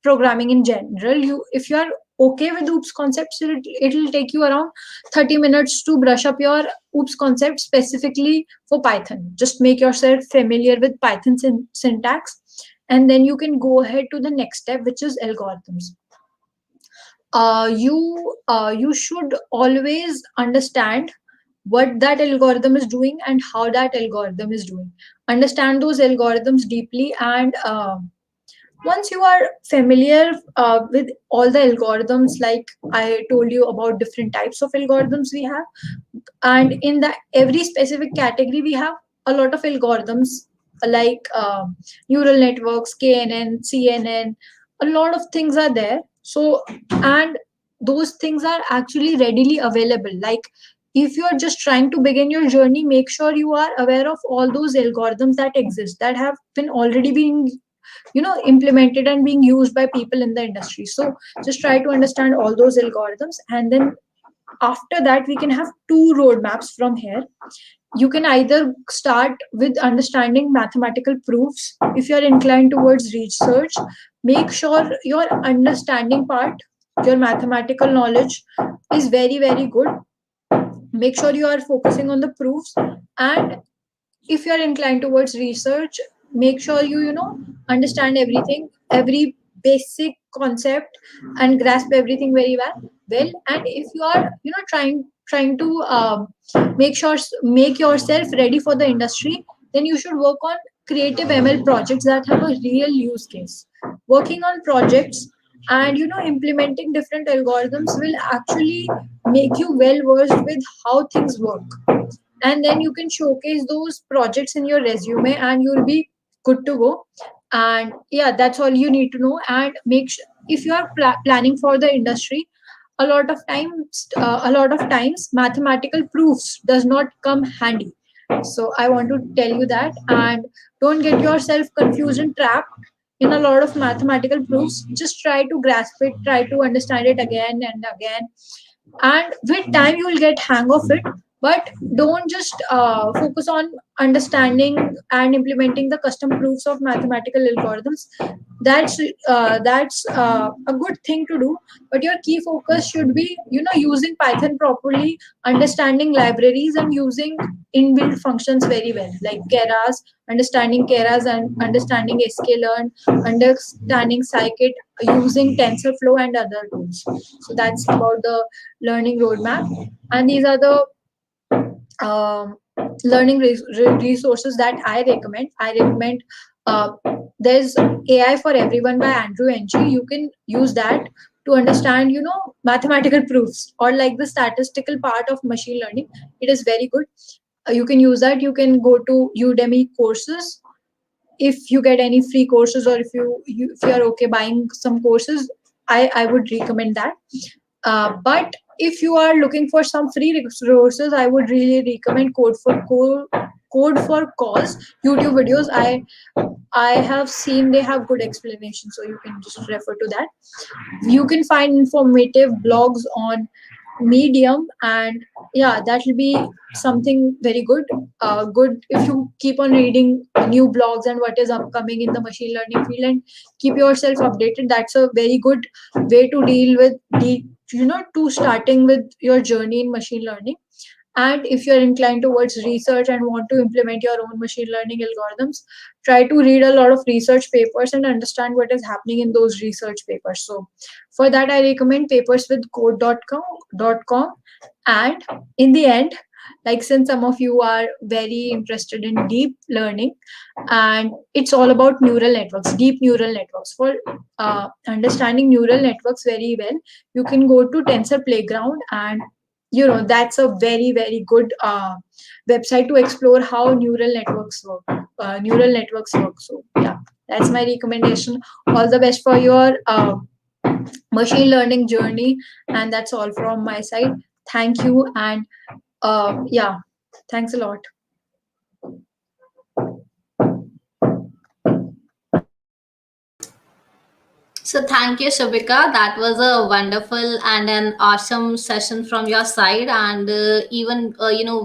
programming in general, you if you are okay with oops concepts, it'll take you around 30 minutes to brush up your oops concept specifically for Python. Just make yourself familiar with Python syntax, and then you can go ahead to the next step, which is algorithms. You should always understand what that algorithm is doing and how that algorithm is doing. Understand those algorithms deeply, and once you are familiar with all the algorithms, like I told you about different types of algorithms we have, and in the every specific category we have a lot of algorithms, like neural networks, knn, cnn, a lot of things are there. So, and those things are actually readily available. Like if you are just trying to begin your journey, make sure you are aware of all those algorithms that exist, that have been already being implemented and being used by people in the industry. So just try to understand all those algorithms, and then after that we can have two roadmaps from here. You can either start with understanding mathematical proofs. If you are inclined towards research, make sure your understanding part, your mathematical knowledge is very very good. Make sure you are focusing on the proofs. And if you are inclined towards research, make sure you understand everything, every basic concept, and grasp everything very well. And if you are trying to make yourself ready for the industry, then you should work on creative ml projects that have a real use case. Working on projects and implementing different algorithms will actually make you well versed with how things work, and then you can showcase those projects in your resume and you'll be good to go. And yeah, that's all you need to know. And make sure, if you are planning for the industry, a lot of times mathematical proofs does not come handy. So I want to tell you that. And don't get yourself confused and trapped in a lot of mathematical proofs. Just try to grasp it, try to understand it again and again, and with time you will get hang of it. But don't just focus on understanding and implementing the custom proofs of mathematical algorithms. That's a good thing to do, but your key focus should be using Python properly, understanding libraries, and using inbuilt functions very well, like keras, understanding keras and understanding sklearn, understanding scikit, using tensorflow and other tools. So that's about the learning roadmap. And these are the um, learning resources that I recommend. Uh, there's AI for Everyone by Andrew Ng. You can use that to understand, mathematical proofs, or like the statistical part of machine learning. It is very good. You can use that. You can go to Udemy courses. If you get any free courses, or if you are okay buying some courses, I would recommend that. But if you are looking for some free resources, I would really recommend Code for Cause YouTube videos. I have seen they have good explanation, so you can just refer to that. You can find informative blogs on Medium, and yeah, that will be something very good. Good if you keep on reading new blogs and what is upcoming in the machine learning field and keep yourself updated. That's a very good way to deal with to starting with your journey in machine learning. And if you're inclined towards research and want to implement your own machine learning algorithms, try to read a lot of research papers and understand what is happening in those research papers. So for that, I recommend paperswithcode.com. And in the end, like since some of you are very interested in deep learning, and it's all about neural networks, deep neural networks. For understanding neural networks very well, you can go to Tensor Playground, and that's a very very good website to explore how neural networks work. So yeah, that's my recommendation. All the best for your machine learning journey, and that's all from my side. Thank you, and yeah, thanks a lot. So thank you, Shubhika. That was a wonderful and an awesome session from your side. And even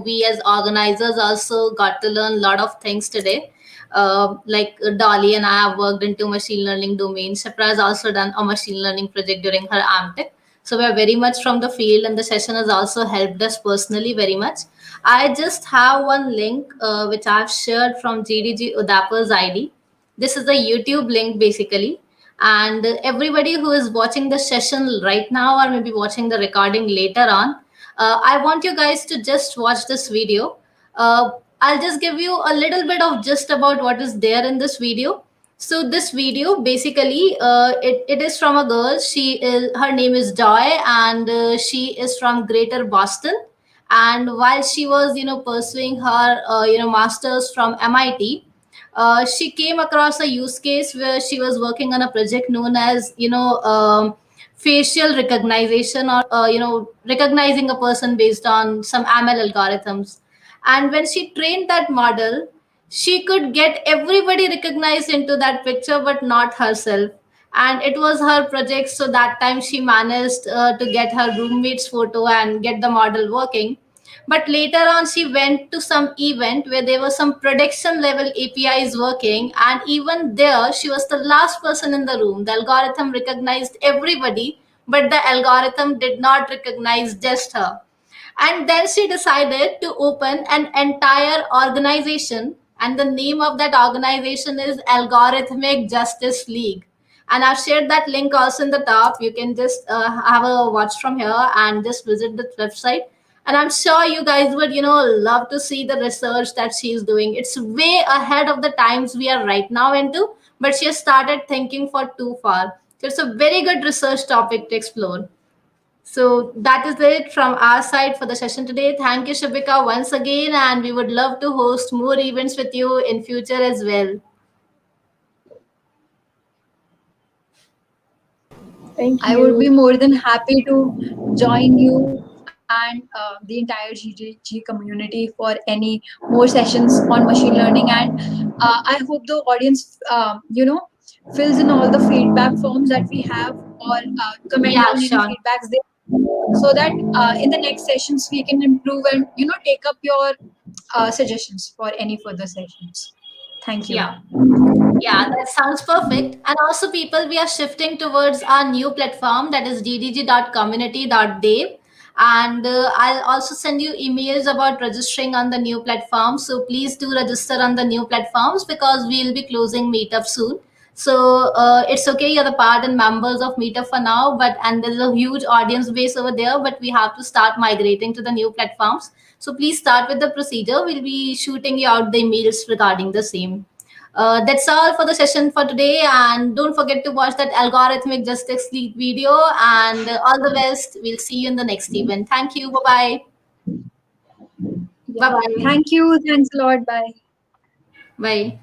we as organizers also got to learn a lot of things today. Like Dolly and I have worked into machine learning domain. Shipra has also done a machine learning project during her AmTech. So we are very much from the field, and the session has also helped us personally very much. I just have one link which I've shared from GDG Udapa's ID. This is a YouTube link basically, and everybody who is watching the session right now or maybe watching the recording later on, I want you guys to just watch this video. uh, I'll just give you a little bit of just about what is there in this video. So this video basically, it is from a girl. Her name is Joy, and she is from Greater Boston. And while she was pursuing her masters from MIT, she came across a use case where she was working on a project known as facial recognition, or recognizing a person based on some ML algorithms. And when she trained that model, she could get everybody recognized into that picture but not herself. And it was her project, so that time she managed to get her roommate's photo and get the model working. But later on, she went to some event where there was some production level APIs working, and even there, she was the last person in the room. The algorithm recognized everybody, but the algorithm did not recognize just her. And then she decided to open an entire organization, and the name of that organization is Algorithmic Justice League. And I've shared that link also in the top. You can just have a watch from here and just visit the website. And I'm sure you guys would love to see the research that she's doing. It's way ahead of the times we are right now into, but she has started thinking for too far. So it's a very good research topic to explore. So that is it from our side for the session today. Thank you, Shubhika, once again, and we would love to host more events with you in future as well. Thank I would be you. more than happy to join you and the entire GGG community for any more sessions on machine learning. And I hope the audience, fills in all the feedback forms that we have, or comment Yeah, down any sure. feedbacks there, so that in the next sessions we can improve and take up your suggestions for any further sessions. Thank you. Yeah. Yeah, that sounds perfect. And also, people, we are shifting towards our new platform, that is ddg.community.dev. And I'll also send you emails about registering on the new platform. So please do register on the new platforms because we'll be closing Meetup soon. So it's okay, you're the part and members of Meetup for now, but and there's a huge audience base over there, but we have to start migrating to the new platforms. So please start with the procedure. We'll be shooting you out the emails regarding the same. That's all for the session for today. And don't forget to watch that Algorithmic Justice League video. And all the best. We'll see you in the next event. Thank you. Bye bye. Yeah. Bye bye. Thank you. Thanks a lot. Bye. Bye.